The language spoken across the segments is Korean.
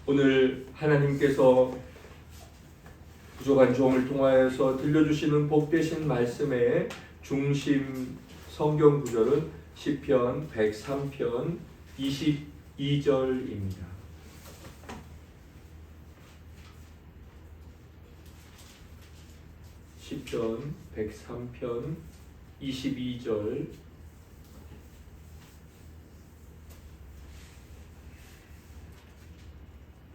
오늘 하나님께서 부족한 종을 통하여서 들려주시는 복되신 말씀의 중심 성경 구절은 시편 103편 22절입니다. 시편 103편 22절.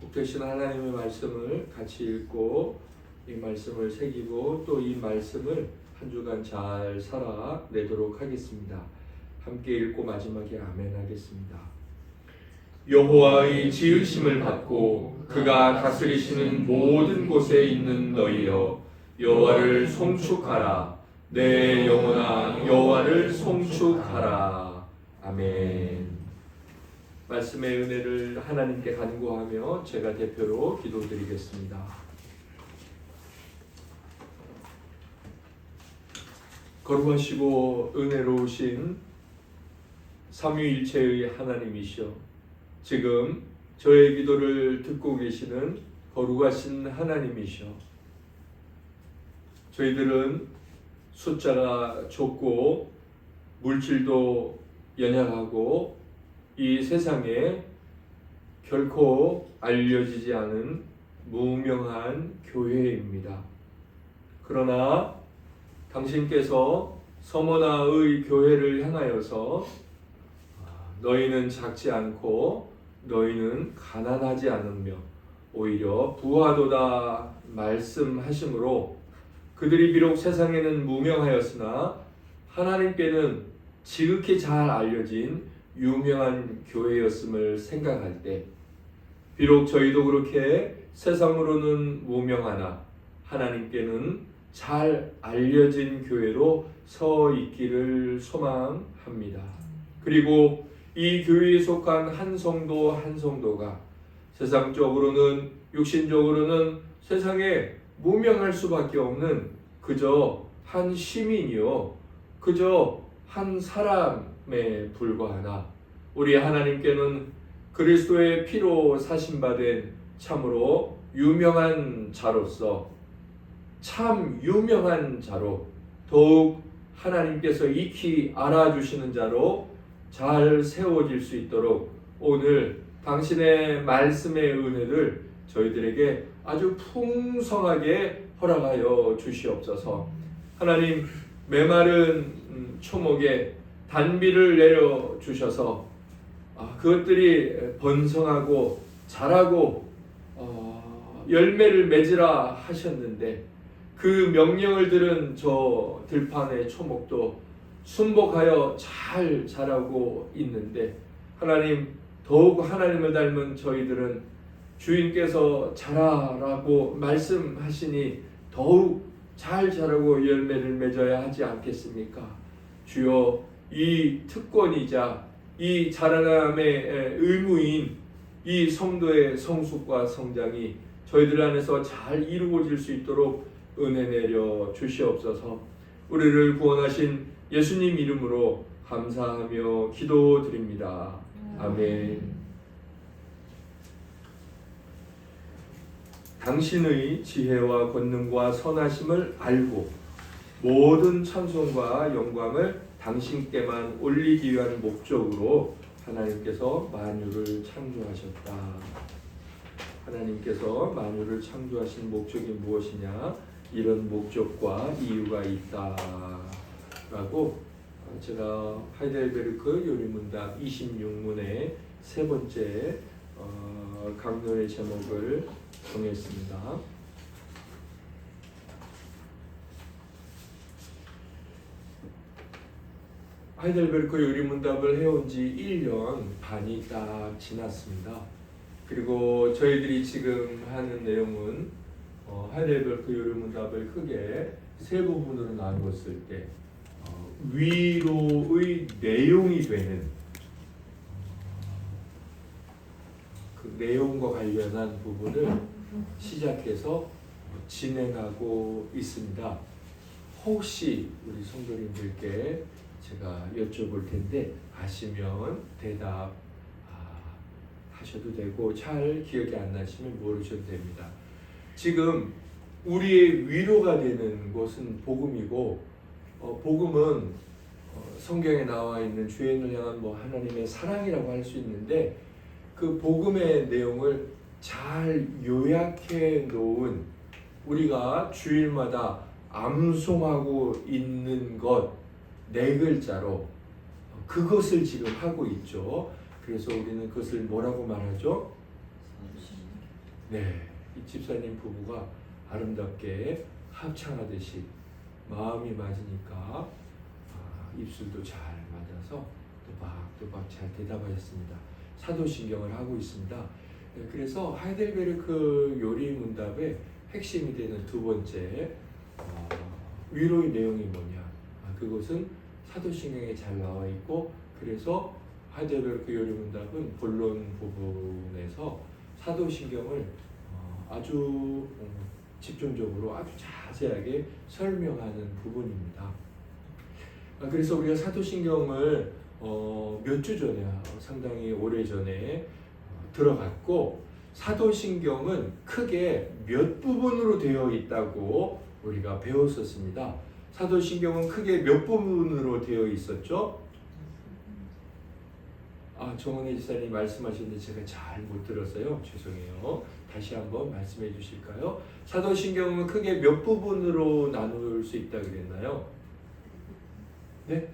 복되신 하나님의 말씀을 같이 읽고 이 말씀을 새기고 또 이 말씀을 한 주간 잘 살아내도록 하겠습니다. 함께 읽고 마지막에 아멘 하겠습니다. 여호와의 지으심을 받고 그가 다스리시는 모든 곳에 있는 너희여, 여호와를 송축하라. 내 영혼아, 여호와를 송축하라. 아멘. 말씀의 은혜를 하나님께 간구하며 제가 대표로 기도드리겠습니다. 거룩하시고 은혜로우신 삼위일체의 하나님이시여, 지금 저의 기도를 듣고 계시는 거룩하신 하나님이시여, 저희들은 숫자가 좁고 물질도 연약하고 이 세상에 결코 알려지지 않은 무명한 교회입니다. 그러나 당신께서 서머나의 교회를 향하여서 너희는 작지 않고 너희는 가난하지 않으며 오히려 부하도다 말씀하심으로 그들이 비록 세상에는 무명하였으나 하나님께는 지극히 잘 알려진 유명한 교회였음을 생각할 때, 비록 저희도 그렇게 세상으로는 무명하나 하나님께는 잘 알려진 교회로 서 있기를 소망합니다. 그리고 이 교회에 속한 한 성도 한 성도가 세상적으로는 육신적으로는 세상에 무명할 수밖에 없는 그저 한 시민이요, 그저 한 사람에 불과하나 우리 하나님께는 그리스도의 피로 사심받은 참으로 유명한 자로서, 참 유명한 자로, 더욱 하나님께서 익히 알아주시는 자로 잘 세워질 수 있도록 오늘 당신의 말씀의 은혜를 저희들에게 아주 풍성하게 허락하여 주시옵소서. 하나님, 메마른 초목에 단비를 내려주셔서 그것들이 번성하고 자라고 열매를 맺으라 하셨는데, 그 명령을 들은 저 들판의 초목도 순복하여 잘 자라고 있는데, 하나님, 더욱 하나님을 닮은 저희들은 주인께서 자라라고 말씀하시니 더욱 잘 자라고 열매를 맺어야 하지 않겠습니까? 주여, 이 특권이자 이 자라남의 의무인 이 성도의 성숙과 성장이 저희들 안에서 잘 이루어질 수 있도록 은혜 내려 주시옵소서. 우리를 구원하신 예수님 이름으로 감사하며 기도드립니다. 아멘. 당신의 지혜와 권능과 선하심을 알고 모든 찬송과 영광을 당신께만 올리기 위한 목적으로 하나님께서 만유를 창조하셨다. 하나님께서 만유를 창조하신 목적이 무엇이냐? 이런 목적과 이유가 있다라고 제가 하이델베르크 요리문답 26문의 세 번째 강론의 제목을 정했습니다. 하이델베르크 요리문답을 해온 지 1년 반이 딱 지났습니다. 그리고 저희들이 지금 하는 내용은 하이델베르크 요리문답을 크게 세 부분으로 나누었을 때 위로의 내용이 되는 그 내용과 관련한 부분을 시작해서 진행하고 있습니다. 혹시 우리 성도님들께 제가 여쭤볼 텐데 아시면 대답하시기 하셔도 되고 잘 기억이 안 나시면 모르셔도 됩니다. 지금 우리의 위로가 되는 것은 복음이고 복음은 성경에 나와 있는 주인을 향한 하나님의 사랑이라고 할 수 있는데 그 복음의 내용을 잘 요약해 놓은 우리가 주일마다 암송하고 있는 것 4글자로 그것을 지금 하고 있죠. 그래서 우리는 그것을 뭐라고 말하죠? 네, 이 집사님 부부가 아름답게 합창하듯이 마음이 맞으니까 입술도 잘 맞아서 또박또박 잘 대답하셨습니다. 사도신경을 하고 있습니다. 그래서 하이델베르크 요리 문답의 핵심이 되는 2번째 위로의 내용이 뭐냐? 그것은 사도신경에 잘 나와 있고 그래서 하이델베르크 요리 문답은 본론 부분에서 사도신경을 아주 집중적으로 아주 자세하게 설명하는 부분입니다. 그래서 우리가 사도신경을 몇 주 전에 상당히 오래전에 들어갔고 사도신경은 크게 몇 부분으로 되어 있다고 우리가 배웠었습니다. 사도신경은 크게 몇 부분으로 되어 있었죠? 정원혜 지사님 말씀하셨는데 제가 잘 못 들었어요. 죄송해요. 다시 한번 말씀해 주실까요? 사도신경은 크게 몇 부분으로 나눌 수 있다 그랬나요? 네?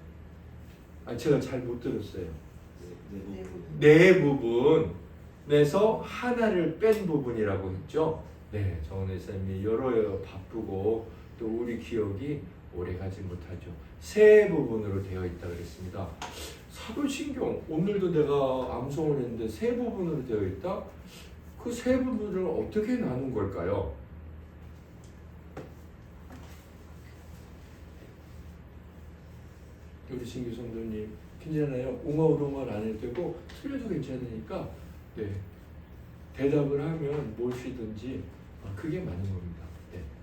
제가 잘 못 들었어요. 네 부분에서 하나를 뺀 부분이라고 했죠. 네, 정원혜 지사님이 여러 바쁘고 또 우리 기억이 오래가지 못하죠. 3부분으로 되어 있다 그랬습니다. 사도신경 오늘도 내가 암송을 했는데 3부분으로 되어 있다? 그 3부분을 어떻게 나눈 걸까요? 우리 신규 성도님 괜찮아요? 웅얼웅얼 안 해도 되고 틀려도 괜찮으니까 대답을 하면 무엇이든지 그게 맞는 겁니다.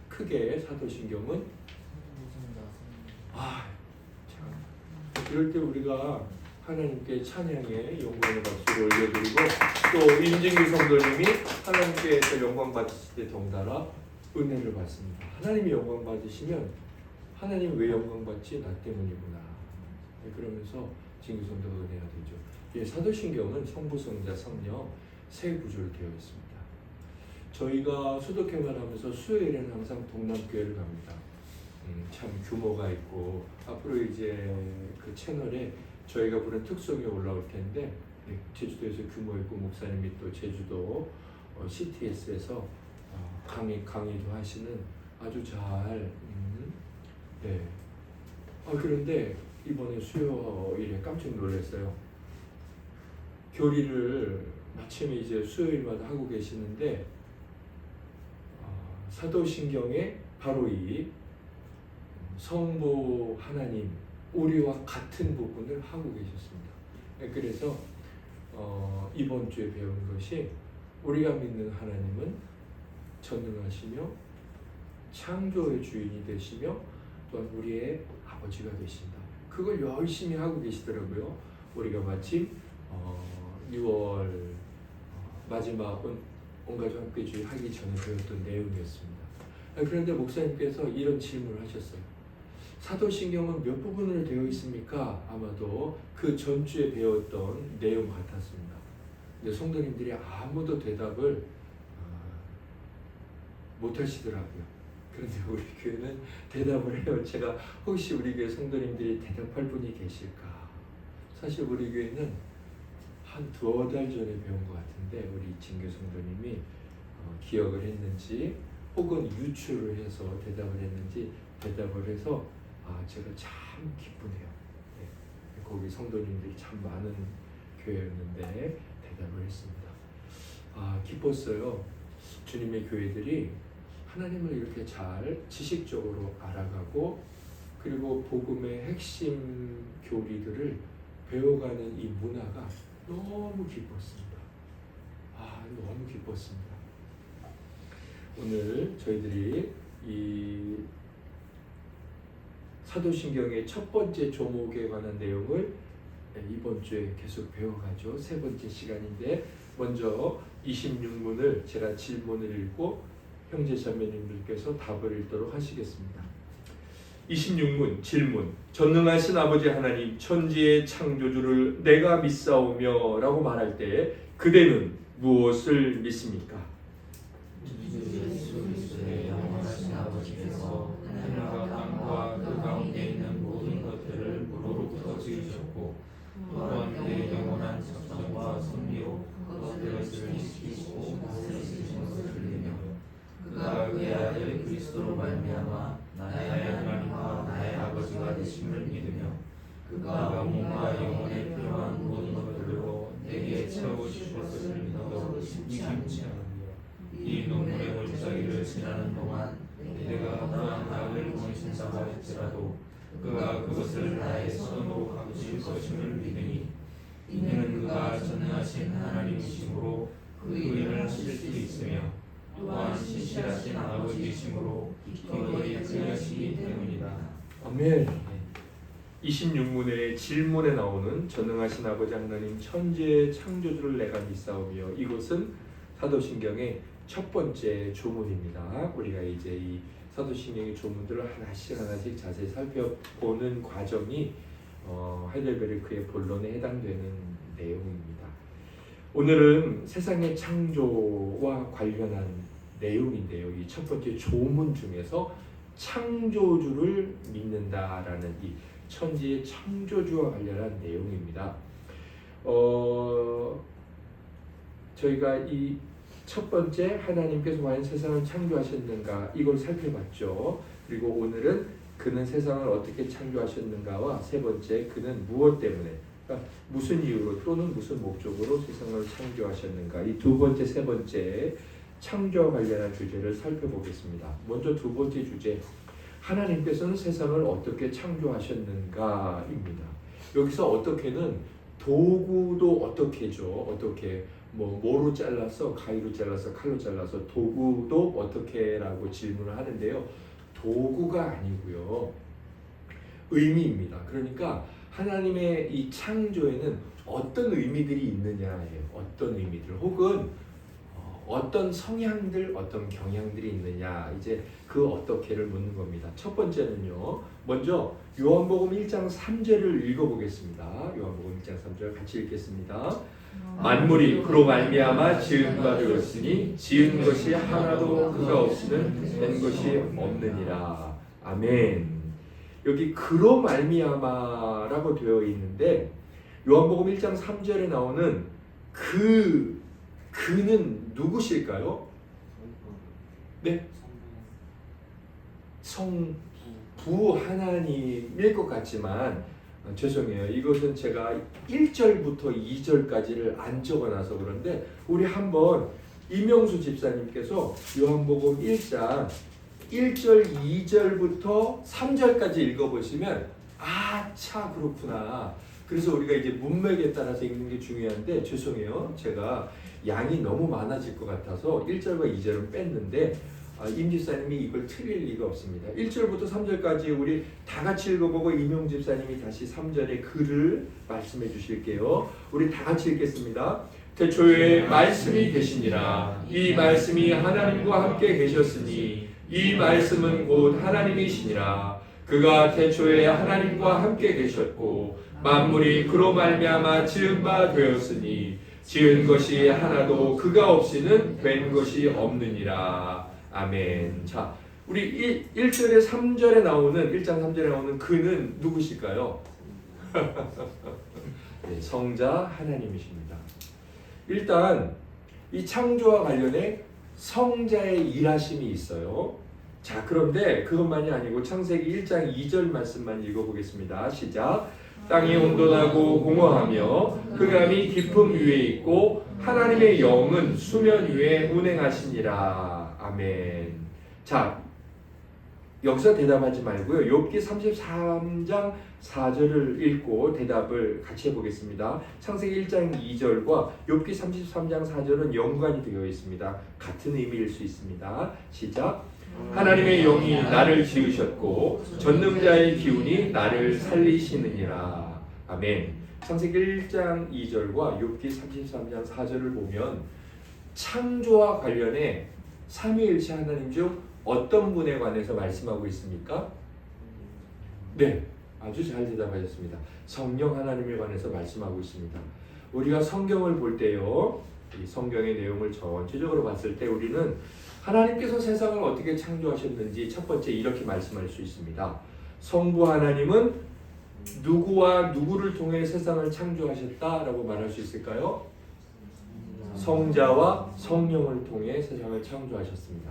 크게 사도신경은 이럴 때 우리가 하나님께 찬양의 영광의 박수를 올려드리고 또 임진규 성도님이 하나님께서 영광 받으실 때 덩달아 은혜를 받습니다. 하나님이 영광 받으시면 하나님 왜 영광 받지? 나 때문이구나. 그러면서 진규 성도가 은혜가 되죠. 사도신경은 성부, 성자, 성령 3구조로 되어 있습니다. 저희가 수도캠을 하면서 수요일에는 항상 동남교회를 갑니다. 참 규모가 있고 앞으로 이제 그 채널에 저희가 부른 특송이 올라올 텐데 제주도에서 규모 있고 목사님이 또 제주도 CTS에서 강의도 하시는 아주 잘 그런데 이번에 수요일에 깜짝 놀랐어요. 교리를 마침 이제 수요일마다 하고 계시는데 사도신경에 바로 이 성부 하나님 우리와 같은 부분을 하고 계셨습니다. 그래서 이번 주에 배운 것이 우리가 믿는 하나님은 전능하시며 창조의 주인이 되시며 또한 우리의 아버지가 되신다. 그걸 열심히 하고 계시더라고요. 우리가 마침 6월 마지막 온가족 함께주의 하기 전에 배웠던 내용이었습니다. 그런데 목사님께서 이런 질문을 하셨어요. 사도신경은 몇 부분으로 되어 있습니까? 아마도 그 전주에 배웠던 내용 같았습니다. 근데 성도님들이 아무도 대답을 못 하시더라고요. 그런데 우리 교회는 대답을 해요. 제가 혹시 우리 교회 성도님들이 대답할 분이 계실까? 사실 우리 교회는 한 2달 전에 배운 것 같은데 우리 진교 성도님이 기억을 했는지 혹은 유추를 해서 대답을 했는지 대답을 해서 제가 참 기쁘네요. 거기 성도님들이 참 많은 교회였는데 대답을 했습니다. 기뻤어요. 주님의 교회들이 하나님을 이렇게 잘 지식적으로 알아가고 그리고 복음의 핵심 교리들을 배워가는 이 문화가 너무 기뻤습니다. 너무 기뻤습니다. 오늘 저희들이 이 사도신경의 첫 번째 조목에 관한 내용을 이번 주에 계속 배워가죠. 3번째 시간인데 먼저 26문을 제가 질문을 읽고 형제 자매님들께서 답을 읽도록 하시겠습니다. 26문 질문. 전능하신 아버지 하나님 천지의 창조주를 내가 믿사오며 라고 말할 때 그대는 무엇을 믿습니까? 예수 그리스도의 영원하신 아버지께서 하늘과 땅과 그 가운데 있는 모든 것들을 물로부터 지으셨고 또한 그의 영원한 작정과 섭리로 그것들을 지키시고 다스리시는 것을 믿으며 그가 그의 아들 그리스도로 말미암아 나의 하나님과 나의 아버지가 되심을 믿으며 그가 몸과 영혼에 필요한 모든 것들로 내게 채워주실 것을 믿어 심지 않으며 이 눈물의 골짜기를 지나는 동안 내가 또한 악을 보내신다고 할지라도 그가 그것을 나의 손으로 갚으실 것임을 믿으니 이는 그가 전능하신 하나님이시므로 그 일을 하실 수 있으며 또한 신실하신 아버지이시므로 기꺼이 그리하시기 때문이다. 아멘. 26문의 질문에 나오는 전능하신 아버지 하나님 천지의 창조주를 내가 믿사오며 이것은 사도신경의 첫 번째 조문입니다. 우리가 이제 이 사도신경의 조문들을 하나씩 자세히 살펴보는 과정이 하이델베르크의 본론에 해당되는 내용입니다. 오늘은 세상의 창조와 관련한 내용인데요. 이 첫 번째 조문 중에서 창조주를 믿는다라는 이 천지의 창조주와 관련한 내용입니다. 저희가 이 첫 번째 하나님께서 과연 세상을 창조하셨는가 이걸 살펴봤죠. 그리고 오늘은 그는 세상을 어떻게 창조하셨는가와 세 번째 그는 무엇 때문에 그러니까 무슨 이유로 또는 무슨 목적으로 세상을 창조하셨는가 이 두 번째 세 번째 창조와 관련한 주제를 살펴보겠습니다. 먼저 두 번째 주제 하나님께서는 세상을 어떻게 창조하셨는가입니다. 여기서 어떻게는 도구도 어떻게죠? 어떻게 뭐로 잘라서 가위로 잘라서 칼로 잘라서 도구도 어떻게라고 질문을 하는데요. 도구가 아니고요. 의미입니다. 그러니까 하나님의 이 창조에는 어떤 의미들이 있느냐예요. 어떤 의미들 혹은 어떤 성향들, 어떤 경향들이 있느냐 이제 그 어떻게를 묻는 겁니다. 첫 번째는요. 먼저 요한복음 1장 3절을 읽어보겠습니다. 요한복음 1장 3절 같이 읽겠습니다. 만물이 그로 말미암아 지은 바 되었으니 지은 것이 하나도 그가 없이는 된 것이 없느니라. 아멘. 여기 그로 말미암아라고 되어 있는데 요한복음 1장 3절에 나오는 그는 누구실까요? 네? 성부 하나님일 것 같지만 죄송해요. 이것은 제가 1절부터 2절까지를 안 적어놔서 그런데 우리 한번 이명수 집사님께서 요한복음 1장 1절, 2절부터 3절까지 읽어보시면 차 그렇구나. 그래서 우리가 이제 문맥에 따라서 읽는 게 중요한데 죄송해요. 제가 양이 너무 많아질 것 같아서 1절과 2절은 뺐는데 임 집사님이 이걸 틀릴 리가 없습니다. 1절부터 3절까지 우리 다 같이 읽어보고 임용 집사님이 다시 3절의 글을 말씀해 주실게요. 우리 다 같이 읽겠습니다. 태초에 말씀이 계시니라. 이 말씀이 하나님과 함께 계셨으니 이 말씀은 곧 하나님이시니라. 그가 태초에 하나님과 함께 계셨고 만물이 그로 말미암아 지은 바 되었으니 지은 것이 하나도 그가 없이는 된 것이 없느니라. 아멘. 자, 우리 1절에 3절에 나오는 1장 3절에 나오는 그는 누구실까요? 네, 성자 하나님이십니다. 일단 이 창조와 관련해 성자의 일하심이 있어요. 자, 그런데 그것만이 아니고 창세기 1장 2절 말씀만 읽어보겠습니다. 시작. 땅이 혼돈하고 공허하며 흑암이 깊음 위에 있고 하나님의 영은 수면 위에 운행하시니라. 아멘. 자, 여기서 대답하지 말고요. 욥기 33장 4절을 읽고 대답을 같이 해보겠습니다. 창세기 1장 2절과 욥기 33장 4절은 연관이 되어 있습니다. 같은 의미일 수 있습니다. 시작. 하나님의 영이 나를 지으셨고 전능자의 기운이 나를 살리시느니라. 아멘. 창세기 1장 2절과 욥기 33장 4절을 보면 창조와 관련해 삼위일체 하나님 중 어떤 분에 관해서 말씀하고 있습니까? 네, 아주 잘 대답하셨습니다. 성령 하나님에 관해서 말씀하고 있습니다. 우리가 성경을 볼 때요, 이 성경의 내용을 전체적으로 봤을 때 우리는 하나님께서 세상을 어떻게 창조하셨는지 첫 번째 이렇게 말씀할 수 있습니다. 성부 하나님은 누구와 누구를 통해 세상을 창조하셨다라고 말할 수 있을까요? 성자와 성령을 통해 세상을 창조하셨습니다.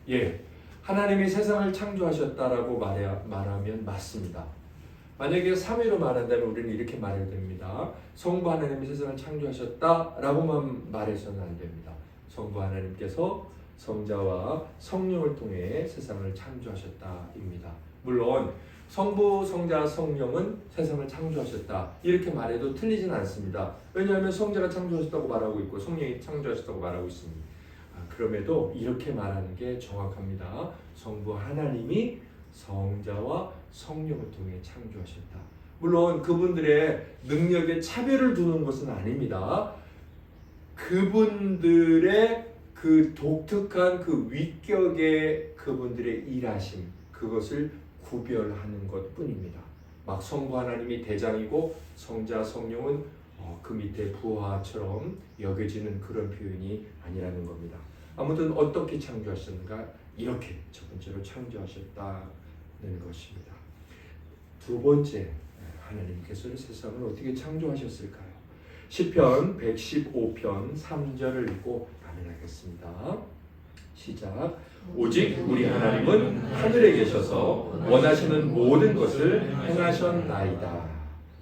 예, 하나님이 세상을 창조하셨다라고 말하면 맞습니다. 만약에 3위로 말한다면 우리는 이렇게 말해야 됩니다. 성부 하나님이 세상을 창조하셨다라고만 말해서는 안 됩니다. 성부 하나님께서 성자와 성령을 통해 세상을 창조하셨다입니다. 물론 성부, 성자, 성령은 세상을 창조하셨다 이렇게 말해도 틀리진 않습니다. 왜냐하면 성자가 창조하셨다고 말하고 있고 성령이 창조하셨다고 말하고 있습니다. 그럼에도 이렇게 말하는 게 정확합니다. 성부 하나님이 성자와 성령을 통해 창조하셨다. 물론 그분들의 능력에 차별을 두는 것은 아닙니다. 그분들의 그 독특한 그 위격의 그분들의 일하심, 그것을 구별하는 것뿐입니다. 막 성부 하나님이 대장이고 성자 성령은 그 밑에 부하처럼 여겨지는 그런 표현이 아니라는 겁니다. 아무튼 어떻게 창조하셨는가? 이렇게 첫 번째로 창조하셨다는 것입니다. 두 번째, 하나님께서 세상을 어떻게 창조하셨을까요? 시편 115편 3절을 읽고 아멘하겠습니다. 시작. 오직 우리 하나님은 하늘에 계셔서 원하시는 모든 것을 행하셨나이다.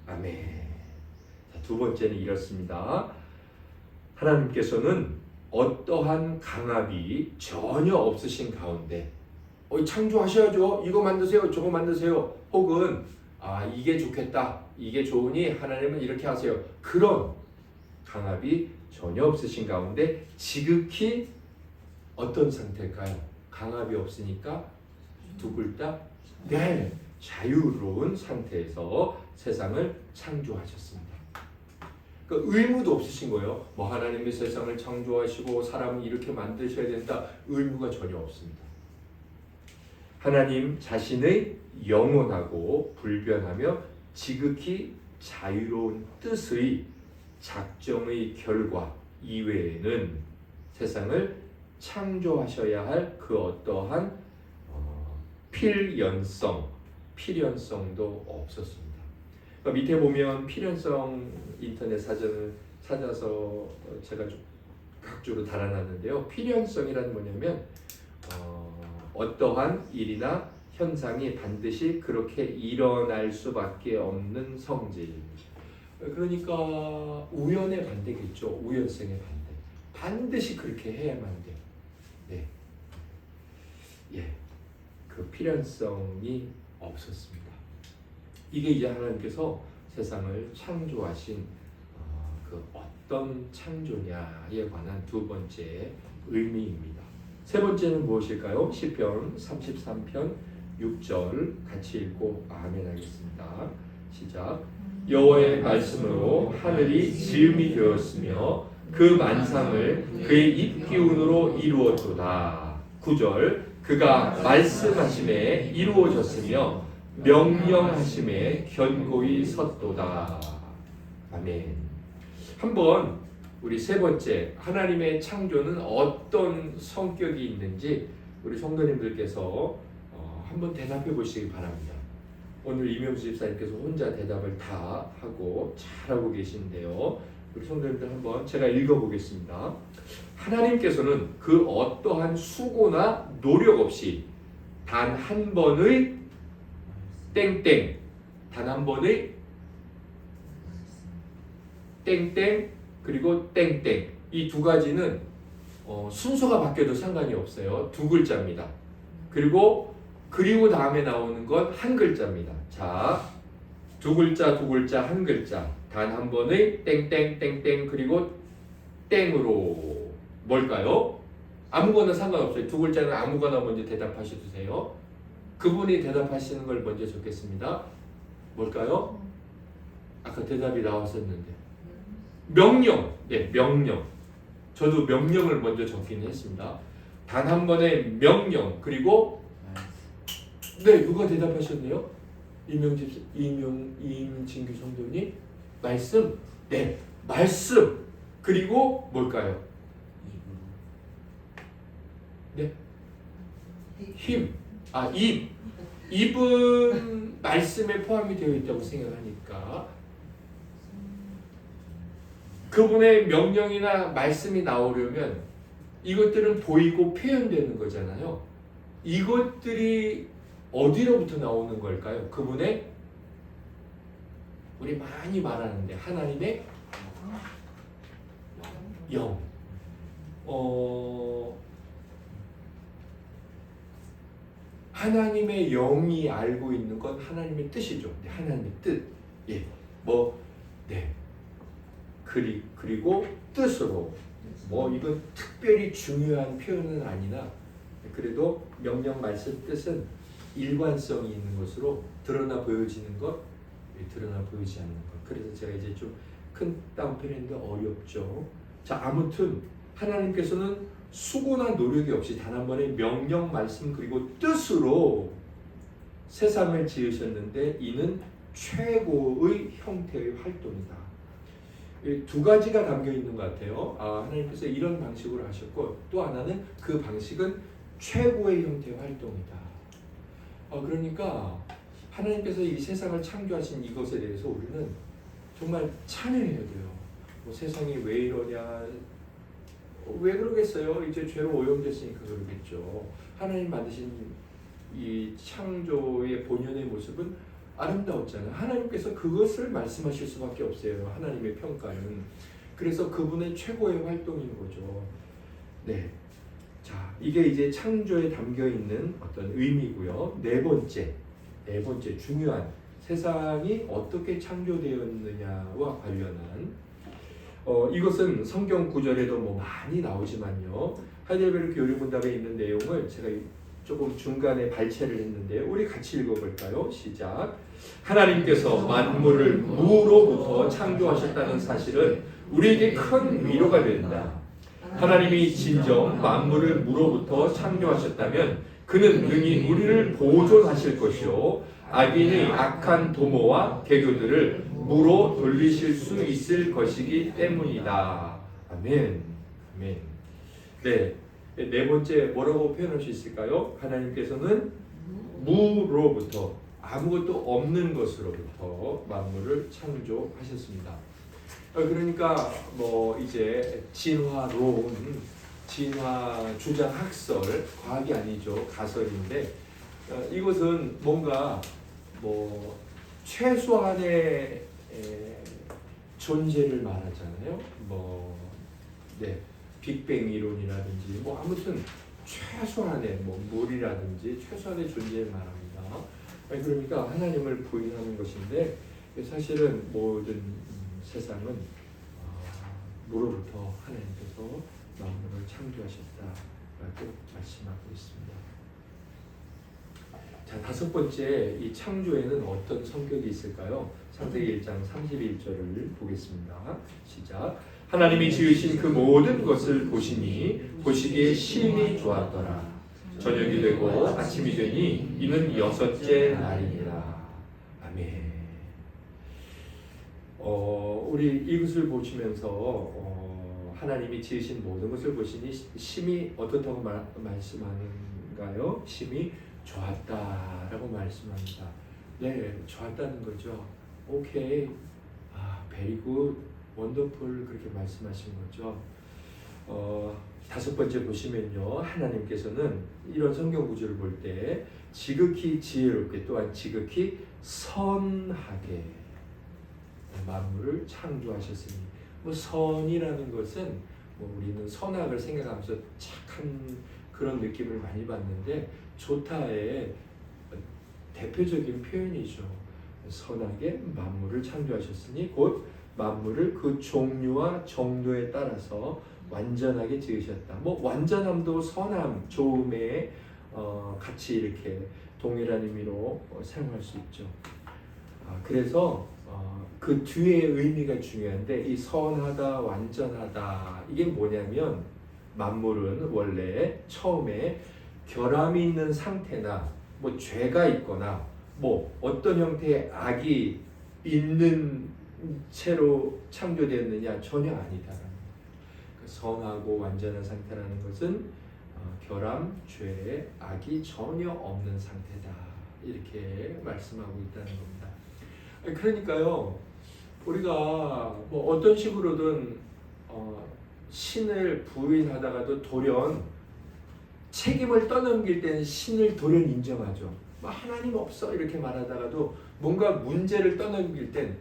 아멘. 두 번째는 이렇습니다. 하나님께서는 어떠한 강압이 전혀 없으신 가운데 창조하셔야죠. 이거 만드세요. 저거 만드세요. 혹은 이게 좋겠다. 이게 좋으니 하나님은 이렇게 하세요. 그런 강압이 전혀 없으신 가운데 지극히 어떤 상태일까요? 강압이 없으니까 두 글자? 네, 자유로운 상태에서 세상을 창조하셨습니다. 그 의무도 없으신 거예요. 뭐 하나님이 세상을 창조하시고 사람을 이렇게 만드셔야 된다. 의무가 전혀 없습니다. 하나님 자신의 영원하고 불변하며 지극히 자유로운 뜻의 작정의 결과 이외에는 세상을 창조하셔야 할 그 어떠한 필연성도 없었습니다. 그러니까 밑에 보면 필연성 인터넷 사전을 찾아서 제가 좀 각주로 달아놨는데요. 필연성이란 뭐냐면 어떠한 일이나 현상이 반드시 그렇게 일어날 수밖에 없는 성질. 그러니까 우연의 반대겠죠. 우연성의 반대. 반드시 그렇게 해야만 돼요. 네. 예. 그 필연성이 없었습니다. 이게 이제 하나님께서 세상을 창조하신 그 어떤 창조냐에 관한 두 번째 의미입니다. 세 번째는 무엇일까요? 시편 33편 6절 같이 읽고 아멘 하겠습니다. 시작. 여호와의 말씀으로 하늘이 지음이 되었으며 그 만상을 그의 입기운으로 이루었도다. 9절. 그가 말씀하심에 이루어졌으며 명령하심에 견고히 섰도다. 아멘. 한번 우리 세 번째 하나님의 창조는 어떤 성격이 있는지 우리 성도님들께서 한번 대답해 보시기 바랍니다. 오늘 이명수 집사님께서 혼자 대답을 다 하고 잘하고 계신데요. 우리 성도님들 한번 제가 읽어보겠습니다. 하나님께서는 그 어떠한 수고나 노력 없이 단 한 번의 땡땡, 단 한 번의 땡땡 그리고 땡땡 이 두 가지는 순서가 바뀌어도 상관이 없어요. 두 글자입니다. 그리고 다음에 나오는 건 한 글자입니다. 자, 두 글자 한 글자 단 한 번의 땡땡 땡땡 그리고 땡으로 뭘까요? 아무거나 상관없어요. 두 글자는 아무거나 먼저 대답하셔도 돼요. 그분이 대답하시는 걸 먼저 적겠습니다. 뭘까요? 아까 대답이 나왔었는데 명령. 네, 명령. 저도 명령을 먼저 적긴 했습니다. 단 한 번의 명령. 그리고 네, 누가 대답하셨네요? 임진규 성도님 말씀. 네, 말씀. 그리고 뭘까요? 네, 힘. 입은 말씀에 포함이 되어 있다고 생각하니까 그분의 명령이나 말씀이 나오려면 이것들은 보이고 표현되는 거잖아요. 이것들이 어디로부터 나오는 걸까요? 그분의 우리 많이 말하는데 하나님의 영. 하나님의 영이 알고 있는 건 하나님의 뜻이죠. 네, 하나님의 뜻. 예. 네. 그리고 뜻으로. 이건 특별히 중요한 표현은 아니나 그래도 명령 말씀 뜻은 일관성이 있는 것으로 드러나 보여지는 것, 드러나 보이지 않는 것. 그래서 제가 이제 좀 큰 따옴표를 했는데 어렵죠. 자, 아무튼 하나님께서는 수고나 노력이 없이 단 한 번의 명령 말씀 그리고 뜻으로 세상을 지으셨는데 이는 최고의 형태의 활동이다. 두 가지가 담겨 있는 것 같아요. 하나님께서 이런 방식으로 하셨고 또 하나는 그 방식은 최고의 형태의 활동이다. 그러니까 하나님께서 이 세상을 창조하신 이것에 대해서 우리는 정말 찬양해야 돼요. 세상이 왜 이러냐, 왜 그러겠어요? 이제 죄로 오염됐으니까 그러겠죠. 하나님 만드신 이 창조의 본연의 모습은 아름다웠잖아요. 하나님께서 그것을 말씀하실 수밖에 없어요. 하나님의 평가는. 그래서 그분의 최고의 활동인 거죠. 네. 자, 이게 이제 창조에 담겨 있는 어떤 의미고요. 네 번째 중요한 세상이 어떻게 창조되었느냐와 관련한 이것은 성경 구절에도 많이 나오지만요. 하이델베르크 교리문답에 있는 내용을 제가 조금 중간에 발췌를 했는데 우리 같이 읽어볼까요? 시작. 하나님께서 만물을 무로부터 창조하셨다는 사실은 우리에게 큰 위로가 된다. 하나님이 진정 만물을 무로부터 창조하셨다면 그는 능히 우리를 보존하실 것이요 악인의 악한 도모와 계교들을 무로 돌리실 수 있을 것이기 때문이다. 아멘. 아멘. 네 번째 뭐라고 표현할 수 있을까요? 하나님께서는 무로부터 아무것도 없는 것으로부터 만물을 창조하셨습니다. 그러니까 이제 진화론, 진화 주장 학설, 과학이 아니죠. 가설인데 이것은 뭔가 최소한의 존재를 말하잖아요. 빅뱅 이론이라든지 아무튼 최소한의 물이라든지 최소한의 존재를 말합니다. 그러니까 하나님을 부인하는 것인데 사실은 모든 세상은 물로부터 하나님께서 만물을 창조하셨다라고 말씀하고 있습니다. 자, 다섯 번째, 이 창조에는 어떤 성격이 있을까요? 창세기 1장 31절을 보겠습니다. 시작. 하나님이 지으신 그 모든 것을 보시니 보시기에 심히 좋았더라. 저녁이 되고 아침이 되니 이는 여섯째 날이니라. 아멘. 우리 이것을 보시면서 하나님이 지으신 모든 것을 보시니 심히 어떻다고 말씀하는가요? 심히 좋았다라고 말씀합니다. 네, 좋았다는 거죠. 오케이, very good, wonderful 그렇게 말씀하신 거죠. 다섯 번째 보시면요, 하나님께서는 이런 성경 구절을 볼 때 지극히 지혜롭게 또한 지극히 선하게 만물을 창조하셨으니 선이라는 것은 우리는 선악을 생각하면서 착한 그런 느낌을 많이 받는데 좋다의 대표적인 표현이죠. 선하게 만물을 창조하셨으니 곧 만물을 그 종류와 정도에 따라서 완전하게 지으셨다. 완전함도 선함, 좋음에 같이 이렇게 동일한 의미로 사용할 수 있죠. 그래서 그 뒤에 의미가 중요한데 이 선하다, 완전하다 이게 뭐냐면 만물은 원래 처음에 결함이 있는 상태나 뭐 죄가 있거나 뭐 어떤 형태의 악이 있는 채로 창조되었느냐 전혀 아니다라는 거예요. 선하고 완전한 상태라는 것은 결함, 죄, 악이 전혀 없는 상태다 이렇게 말씀하고 있다는 겁니다. 그러니까요 우리가 뭐 어떤 식으로든 신을 부인하다가도 돌연 책임을 떠넘길 때는 신을 돌연 인정하죠. 뭐 하나님 없어 이렇게 말하다가도 뭔가 문제를 떠넘길 땐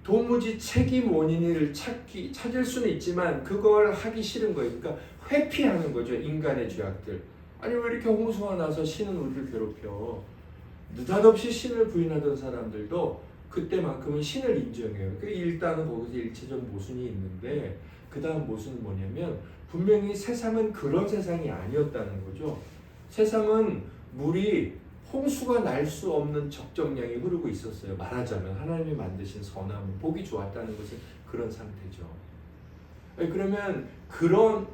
도무지 책임 원인을 찾을 수는 있지만 그걸 하기 싫은 거예요. 그러니까 회피하는 거죠. 인간의 죄악들. 아니 왜 이렇게 홍수가 나서 신은 우리를 괴롭혀. 느닷없이 신을 부인하던 사람들도 그때만큼은 신을 인정해요. 일단은 거기서 일체적 모순이 있는데 그 다음 모순은 뭐냐면 분명히 세상은 그런 세상이 아니었다는 거죠. 세상은 물이 홍수가 날 수 없는 적정량이 흐르고 있었어요. 말하자면 하나님이 만드신 선함은 보기 좋았다는 것은 그런 상태죠. 그러면 그런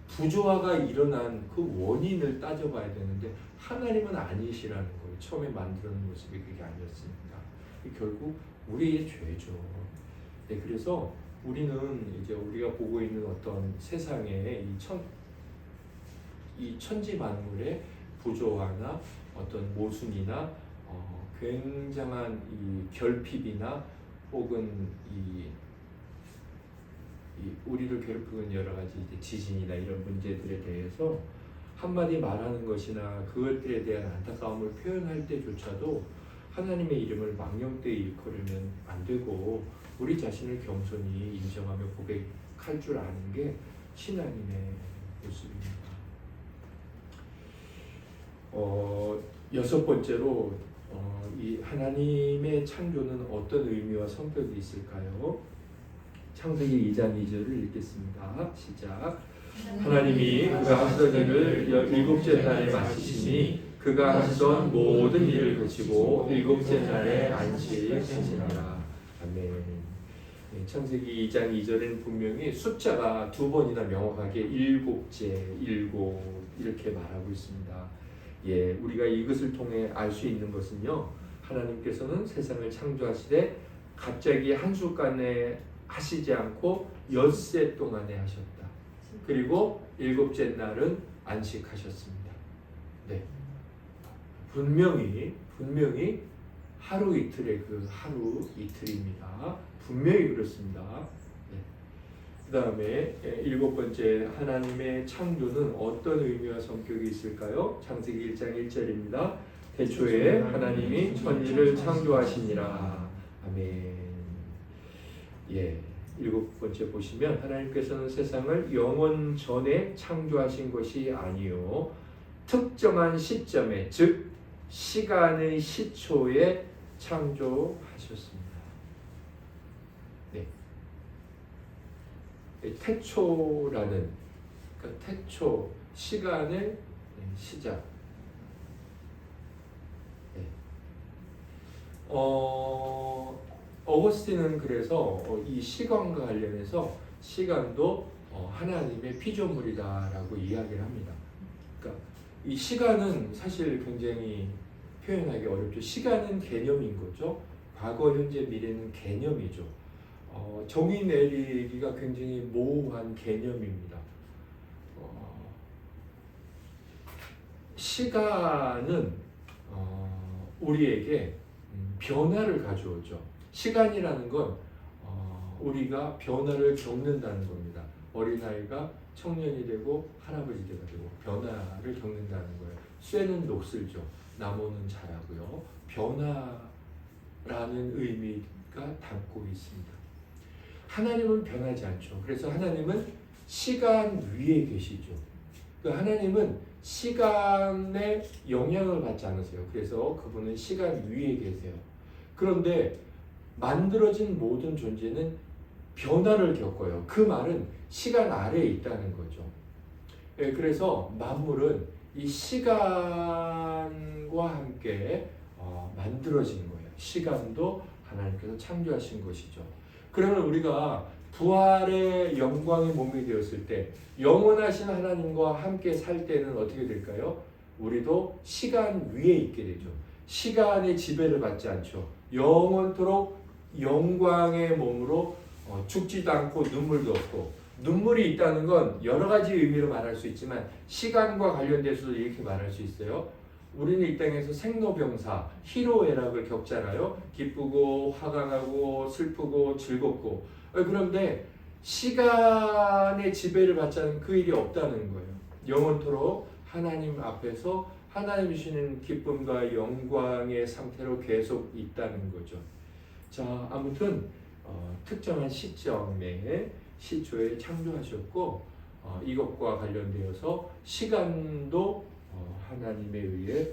부조화가 일어난 그 원인을 따져봐야 되는데 하나님은 아니시라는 거예요. 처음에 만드는 모습이 그게 아니었으니까. 결국 우리의 죄죠. 네, 그래서 우리는 이제 우리가 보고 있는 어떤 세상의 이 천지 만물의 부조화나 어떤 모순이나 굉장한 이 결핍이나 혹은 이 우리를 괴롭히는 여러 가지 이제 지진이나 이런 문제들에 대해서 한마디 말하는 것이나 그것들에 대한 안타까움을 표현할 때조차도 하나님의 이름을 망령되이 일컬으면 안 되고 우리 자신을 겸손히 인정하며 고백할 줄 아는 게 신앙인의 모습입니다. 여섯 번째로 이 하나님의 창조는 어떤 의미와 성격이 있을까요? 창세기 2장 2절을 읽겠습니다. 시작. 하나님이 그가 하시던 일을 일곱째 날에 마치시니 그가 하시던 모든 일을 그치고 일곱째 날에 안식하시니라. 아멘. 창세기 2장 2절에는 분명히 숫자가 두 번이나 명확하게 일곱째, 일곱 이렇게 말하고 있습니다. 예, 우리가 이것을 통해 알 수 있는 것은요, 하나님께서는 세상을 창조하시되 갑자기 한순간에 하시지 않고 엿새 동안에 하셨다. 그리고 일곱째 날은 안식하셨습니다. 네, 분명히 하루 이틀의 그 하루 이틀입니다. 분명히 그렇습니다. 네. 그 다음에 일곱 번째 하나님의 창조는 어떤 의미와 성격이 있을까요? 창세기 1장 1절입니다. 태초에 하나님이 천지를 창조하시니라. 아멘. 예, 일곱 번째 보시면 하나님께서는 세상을 영원 전에 창조하신 것이 아니요 특정한 시점에 즉 시간의 시초에 창조하셨습니다. 네. 태초라는 그러니까 태초 시간의 시작. 네. 어거스틴은 그래서 이 시간과 관련해서 시간도 하나님의 피조물이다라고 이야기를 합니다. 그러니까 이 시간은 사실 굉장히 표현하기 어렵죠. 시간은 개념인 거죠. 과거, 현재, 미래는 개념이죠. 정의 내리기가 굉장히 모호한 개념입니다. 시간은 우리에게 변화를 가져오죠. 시간이라는 건 우리가 변화를 겪는다는 겁니다. 어린아이가 청년이 되고 할아버지가 되고 변화를 겪는다는 거예요. 쇠는 녹슬죠. 나무는 자라고요. 변화라는 의미가 담고 있습니다. 하나님은 변하지 않죠. 그래서 하나님은 시간 위에 계시죠. 하나님은 시간에 영향을 받지 않으세요. 그래서 그분은 시간 위에 계세요. 그런데 만들어진 모든 존재는 변화를 겪어요. 그 말은 시간 아래에 있다는 거죠. 그래서 만물은 이 시간과 함께 만들어진 거예요. 시간도 하나님께서 창조하신 것이죠. 그러면 우리가 부활의 영광의 몸이 되었을 때 영원하신 하나님과 함께 살 때는 어떻게 될까요? 우리도 시간 위에 있게 되죠. 시간의 지배를 받지 않죠. 영원토록 영광의 몸으로 죽지도 않고 눈물도 없고, 눈물이 있다는 건 여러 가지 의미로 말할 수 있지만 시간과 관련돼서도 이렇게 말할 수 있어요. 우리는 이 땅에서 생로병사, 희로애락을 겪잖아요. 기쁘고 화가 나고 슬프고 즐겁고. 그런데 시간의 지배를 받지 않는 그 일이 없다는 거예요. 영원토록 하나님 앞에서 하나님 주시는 기쁨과 영광의 상태로 계속 있다는 거죠. 자, 아무튼 특정한 시점에 시초에 창조하셨고, 이것과 관련되어서 시간도 하나님에 의해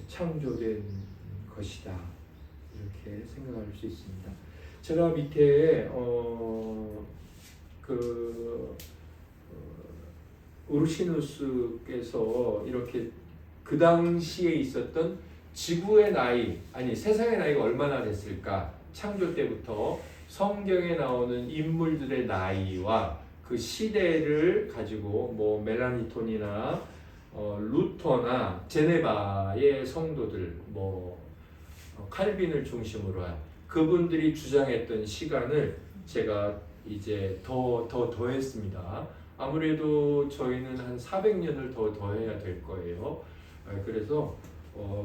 창조된 것이다, 이렇게 생각할 수 있습니다. 제가 밑에 우르시누스께서 이렇게 그 당시에 있었던 지구의 나이, 아니 세상의 나이가 얼마나 됐을까, 창조 때부터 성경에 나오는 인물들의 나이와 그 시대를 가지고 뭐 멜라니톤이나 루터나 제네바의 성도들, 뭐 칼빈을 중심으로 한 그분들이 주장했던 시간을 제가 이제 더했습니다. 아무래도 저희는 한 400년을 더 더해야 될 거예요. 그래서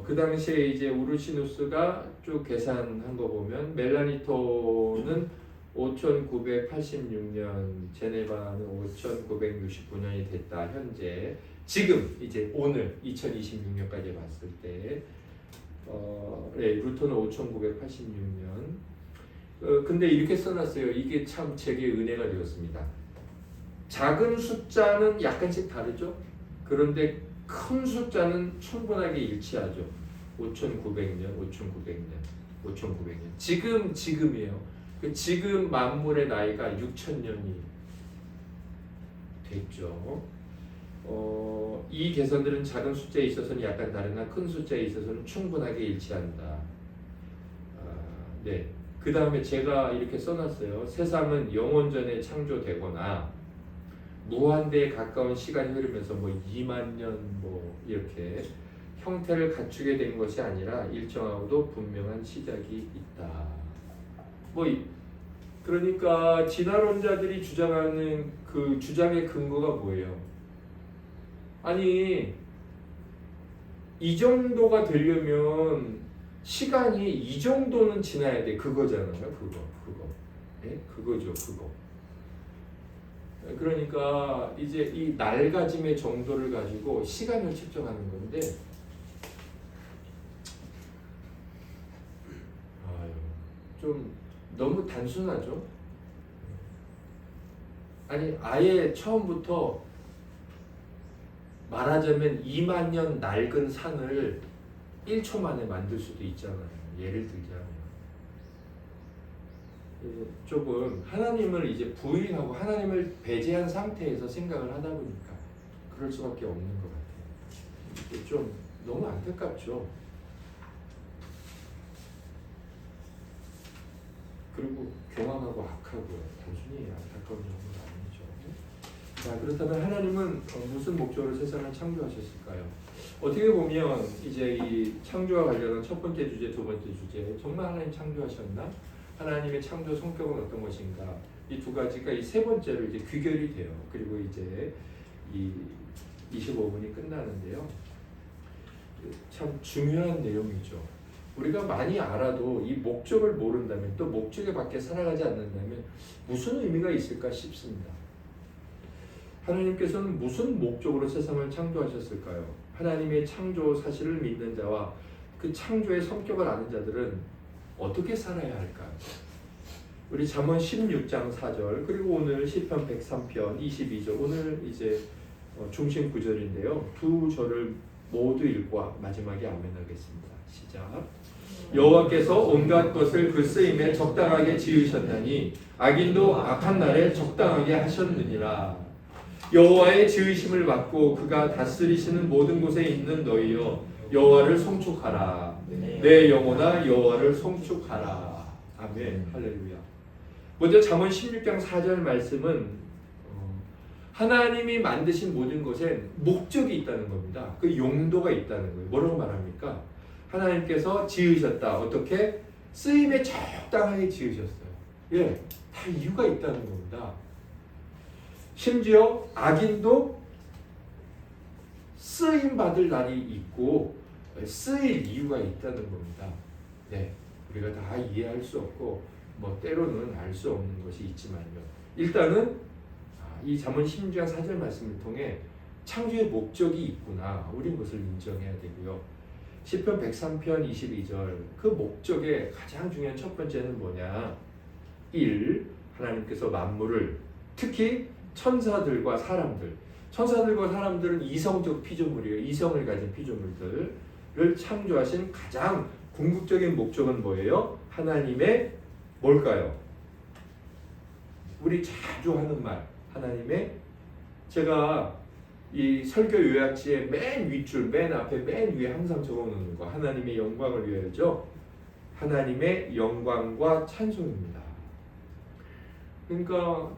그 당시에 이제 우르시누스가 쭉 계산한 거 보면 멜라니토는 5986년, 제네바는 5969년이 됐다. 현재 지금 이제 오늘 2026년까지 봤을 때 루터는 5986년. 근데 이렇게 써놨어요. 이게 참 제게 은혜가 되었습니다. 작은 숫자는 약간씩 다르죠. 그런데 큰 숫자는 충분하게 일치하죠. 5900년, 5900년. 지금이에요. 지금 만물의 나이가 6000년이 됐죠. 이 계산들은 작은 숫자에 있어서는 약간 다르나 큰 숫자에 있어서는 충분하게 일치한다. 네. 그 다음에 제가 이렇게 써놨어요. 세상은 영원 전에 창조되거나 무한대에 가까운 시간이 흐르면서 뭐 2만 년 뭐 이렇게 형태를 갖추게 된 것이 아니라 일정하고도 분명한 시작이 있다. 뭐 그러니까 진화론자들이 주장하는 그 주장의 근거가 뭐예요? 아니 이 정도가 되려면 시간이 이 정도는 지나야 돼, 그거잖아요. 그거. 네? 그거죠. 그러니까 이제 이 낡아짐의 정도를 가지고 시간을 측정하는 건데, 좀 너무 단순하죠. 아니 아예 처음부터 말하자면 2만 년 낡은 산을 1초 만에 만들 수도 있잖아요. 예를 들자면 조금 하나님을 이제 부인하고 하나님을 배제한 상태에서 생각을 하다 보니까 그럴 수밖에 없는 것 같아요. 좀 너무 안타깝죠. 그리고 교만하고 악하고요. 단순히 안타까운 정도가 아니죠. 자, 그렇다면 하나님은 무슨 목적으로 세상을 창조하셨을까요? 어떻게 보면 이제 이 창조와 관련한 첫 번째 주제, 두 번째 주제, 정말 하나님 창조하셨나? 하나님의 창조 성격은 어떤 것인가? 이 두 가지가 이 세 번째로 이제 귀결이 돼요. 그리고 이제 이 25분이 끝나는데요. 참 중요한 내용이죠. 우리가 많이 알아도 이 목적을 모른다면, 또 목적에 밖에 살아가지 않는다면 무슨 의미가 있을까 싶습니다. 하나님께서는 무슨 목적으로 세상을 창조하셨을까요? 하나님의 창조 사실을 믿는 자와 그 창조의 성격을 아는 자들은 어떻게 살아야 할까요? 우리 잠언 16장 4절, 그리고 오늘 시편 103편 22절, 오늘 이제 중심 구절인데요. 두 절을 모두 읽고 마지막에 아멘하겠습니다. 시작. 여호와께서 온갖 것을 그 쓰임에 적당하게 지으셨나니 악인도 악한 날에 적당하게 하셨느니라. 여호와의 지으심을 받고 그가 다스리시는 모든 곳에 있는 너희여, 여호와를 송축하라. 내 영혼아 여호와를 송축하라. 아멘. 할렐루야. 먼저 잠언 16장 4절 말씀은 하나님이 만드신 모든 것엔 목적이 있다는 겁니다. 그 용도가 있다는 거예요. 뭐라고 말합니까? 하나님께서 지으셨다. 어떻게? 쓰임에 적당하게 지으셨어요. 예, 다 이유가 있다는 겁니다. 심지어 악인도 쓰임 받을 날이 있고 쓰일 이유가 있다는 겁니다. 네, 우리가 다 이해할 수 없고 뭐 때로는 알 수 없는 것이 있지만요. 일단은 이 잠언 16장 4절 말씀을 통해 창조의 목적이 있구나. 우린 그것을 인정해야 되고요. 시편 103편 22절 그 목적의 가장 중요한 첫 번째는 뭐냐? 1. 하나님께서 만물을 특히 천사들과 사람들은 이성적 피조물이에요. 이성을 가진 피조물들을 창조하신 가장 궁극적인 목적은 뭐예요? 하나님의 뭘까요? 우리 자주 하는 말 하나님의 제가 이 설교 요약지에 맨 윗줄 맨 앞에 맨 위에 항상 적어놓는 거 하나님의 영광을 위하여죠. 하나님의 영광과 찬송입니다. 그러니까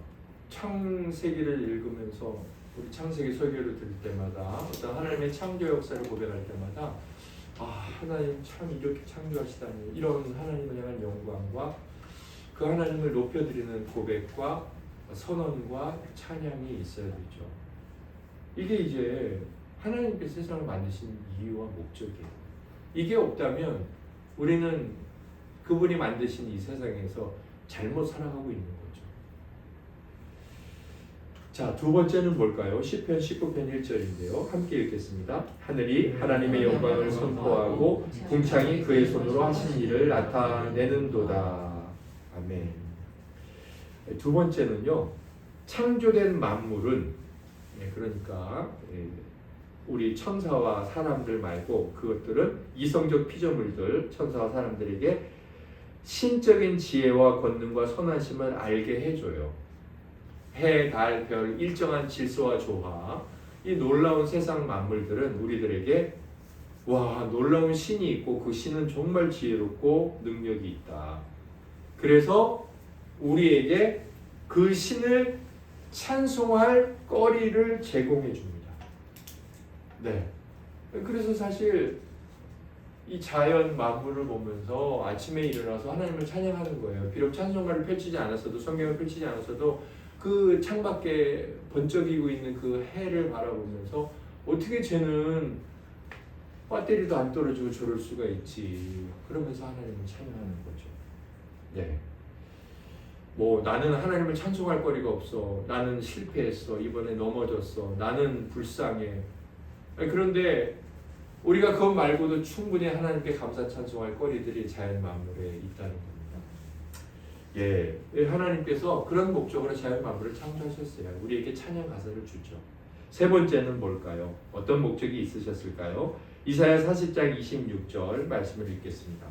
창세기를 읽으면서 우리 창세기 설교를 들을 때마다 어떤 하나님의 창조 역사를 고백할 때마다 하나님 참 이렇게 창조하시다니 이런 하나님을 향한 영광과 그 하나님을 높여드리는 고백과 선언과 찬양이 있어야 되죠. 이게 이제 하나님께서 세상을 만드신 이유와 목적이에요. 이게 없다면 우리는 그분이 만드신 이 세상에서 잘못 살아가고 있는 거죠. 자, 두 번째는 뭘까요? 시편 19편 1절인데요. 함께 읽겠습니다. 하늘이 하나님의 영광을 선포하고 궁창이 그의 손으로 하신 일을 나타내는도다. 아멘. 두 번째는요. 창조된 만물은 그러니까 우리 천사와 사람들 말고 그것들은 이성적 피조물들 천사와 사람들에게 신적인 지혜와 권능과 선하심을 알게 해줘요. 해, 달, 별, 일정한 질서와 조화 이 놀라운 세상 만물들은 우리들에게 와 놀라운 신이 있고 그 신은 정말 지혜롭고 능력이 있다. 그래서 우리에게 그 신을 찬송할 거리를 제공해 줍니다. 네. 그래서 사실 이 자연 만물을 보면서 아침에 일어나서 하나님을 찬양하는 거예요. 비록 찬송가를 펼치지 않았어도 성경을 펼치지 않았어도 그 창밖에 번쩍이고 있는 그 해를 바라보면서 어떻게 쟤는 배터리도 안 떨어지고 저럴 수가 있지. 그러면서 하나님을 찬양하는 거죠. 네. 뭐 나는 하나님을 찬송할 거리가 없어. 나는 실패했어. 이번에 넘어졌어. 나는 불쌍해. 그런데 우리가 그것 말고도 충분히 하나님께 감사 찬송할 거리들이 자연 만물에 있다는 겁니다. 예, 하나님께서 그런 목적으로 자연 만물을 창조하셨어요. 우리에게 찬양 가사를 주죠. 세 번째는 뭘까요? 어떤 목적이 있으셨을까요? 이사야 40장 26절 말씀을 읽겠습니다.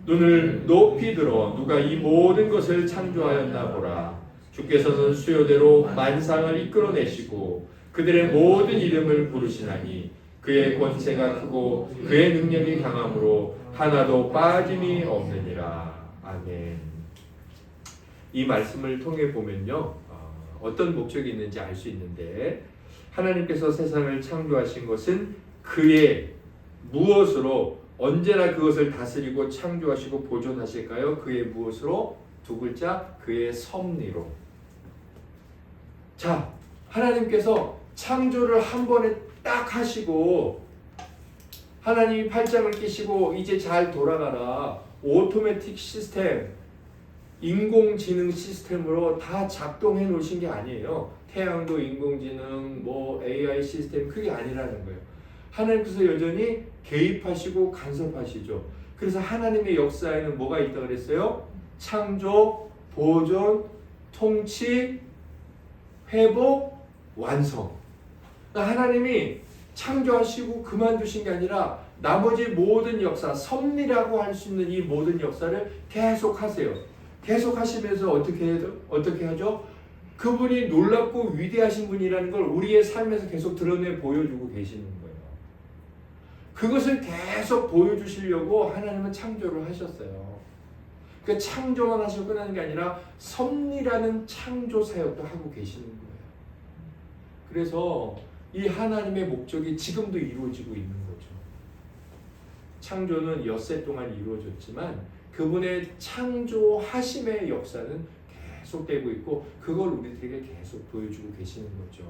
눈을 높이 들어 누가 이 모든 것을 창조하였나 보라. 주께서는 수요대로 만상을 이끌어내시고 그들의 모든 이름을 부르시나니 그의 권세가 크고 그의 능력이 강함으로 하나도 빠짐이 없느니라. 아멘. 이 말씀을 통해 보면요 어떤 목적이 있는지 알 수 있는데 하나님께서 세상을 창조하신 것은 그의 무엇으로 언제나 그것을 다스리고 창조하시고 보존하실까요? 그의 무엇으로? 두 글자 그의 섭리로. 자, 하나님께서 창조를 한 번에 딱 하시고 하나님이 팔짱을 끼시고 이제 잘 돌아가라. 오토매틱 시스템, 인공지능 시스템으로 다 작동해 놓으신 게 아니에요. 태양도 인공지능, 뭐 AI 시스템 그게 아니라는 거예요. 하나님께서 여전히 개입하시고 간섭하시죠. 그래서 하나님의 역사에는 뭐가 있다 그랬어요? 창조, 보존, 통치, 회복, 완성. 그러니까 하나님이 창조하시고 그만두신 게 아니라 나머지 모든 역사, 섭리라고 할 수 있는 이 모든 역사를 계속 하세요. 계속 하시면서 어떻게 하죠? 그분이 놀랍고 위대하신 분이라는 걸 우리의 삶에서 계속 드러내 보여주고 계시는 거예요. 그것을 계속 보여주시려고 하나님은 창조를 하셨어요. 그 창조만 하시고 끝나는 게 아니라 섭리라는 창조 사역도 하고 계시는 거예요. 그래서 이 하나님의 목적이 지금도 이루어지고 있는 거죠. 창조는 엿새 동안 이루어졌지만 그분의 창조하심의 역사는 계속되고 있고 그걸 우리들에게 계속 보여주고 계시는 거죠.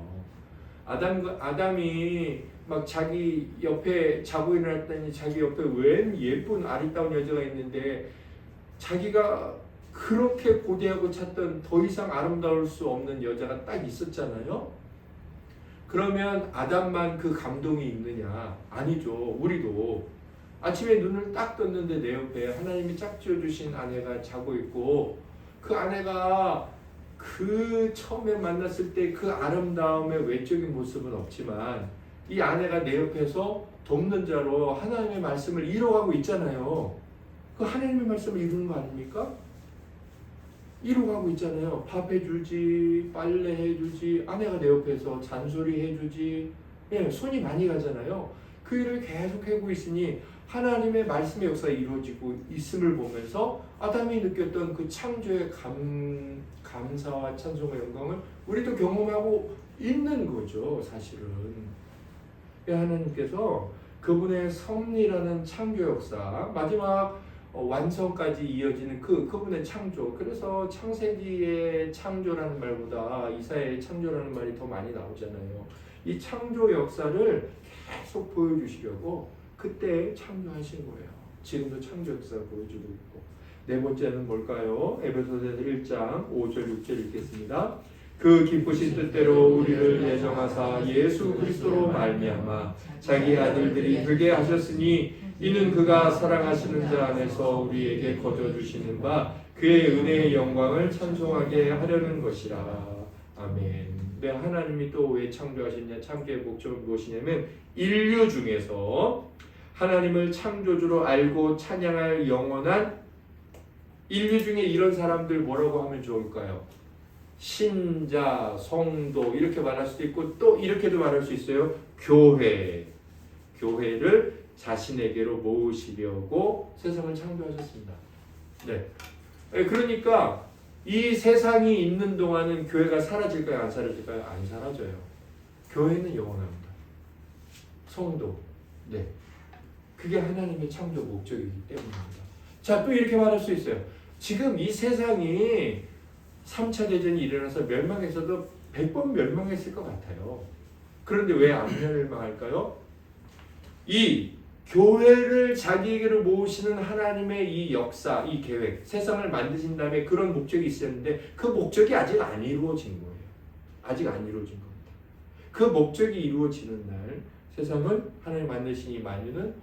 아담이 막 자기 옆에 자고 일어났더니 자기 옆에 웬 예쁜 아리따운 여자가 있는데 자기가 그렇게 고대하고 찾던 더 이상 아름다울 수 없는 여자가 딱 있었잖아요. 그러면 아담만 그 감동이 있느냐? 아니죠. 우리도 아침에 눈을 딱 떴는데 내 옆에 하나님이 짝지어 주신 아내가 자고 있고 그 아내가 그 처음에 만났을 때 그 아름다움의 외적인 모습은 없지만 이 아내가 내 옆에서 돕는 자로 하나님의 말씀을 이뤄가고 있잖아요. 그 하나님의 말씀을 이루는 거 아닙니까? 이루어가고 있잖아요. 밥 해주지, 빨래 해주지, 아내가 내 옆에서 잔소리 해주지, 예, 손이 많이 가잖아요. 그 일을 계속 하고 있으니 하나님의 말씀의 역사가 이루어지고 있음을 보면서 아담이 느꼈던 그 창조의 감사와 찬송과 영광을 우리도 경험하고 있는 거죠, 사실은. 하나님께서 그분의 섭리라는 창조 역사, 마지막 완성까지 이어지는 그분의 창조. 그래서 창세기의 창조라는 말보다 이사야의 창조라는 말이 더 많이 나오잖아요. 이 창조 역사를 계속 보여주시려고 그때 창조하신 거예요. 지금도 창조 역사를 보여주고 있고. 네 번째는 뭘까요? 에베소서 1장 5절 6절 읽겠습니다. 그 기쁘신 뜻대로 우리를 예정하사 예수 그리스도로 말미암아 자기 아들들이 되게 하셨으니 이는 그가 사랑하시는 자 안에서 우리에게 거저주시는 바 그의 은혜의 영광을 찬송하게 하려는 것이라. 아멘. 네, 하나님이 또 왜 창조하셨냐? 창조의 목적은 무엇이냐면 인류 중에서 하나님을 창조주로 알고 찬양할 영원한 인류 중에 이런 사람들 뭐라고 하면 좋을까요? 신자, 성도 이렇게 말할 수도 있고 또 이렇게도 말할 수 있어요. 교회를 자신에게로 모으시려고 세상을 창조하셨습니다. 네. 그러니까 이 세상이 있는 동안은 교회가 사라질까요? 안 사라질까요? 안 사라져요. 교회는 영원합니다. 성도. 네. 그게 하나님의 창조 목적이기 때문입니다. 자, 또 이렇게 말할 수 있어요. 지금 이 세상이 3차 대전이 일어나서 멸망했어도 100번 멸망했을 것 같아요. 그런데 왜 안 멸망할까요? 이 교회를 자기에게로 모으시는 하나님의 이 역사, 이 계획, 세상을 만드신 다음에 그런 목적이 있었는데 그 목적이 아직 안 이루어진 거예요. 아직 안 이루어진 겁니다. 그 목적이 이루어지는 날 세상을 하나님 만드신 이 만유는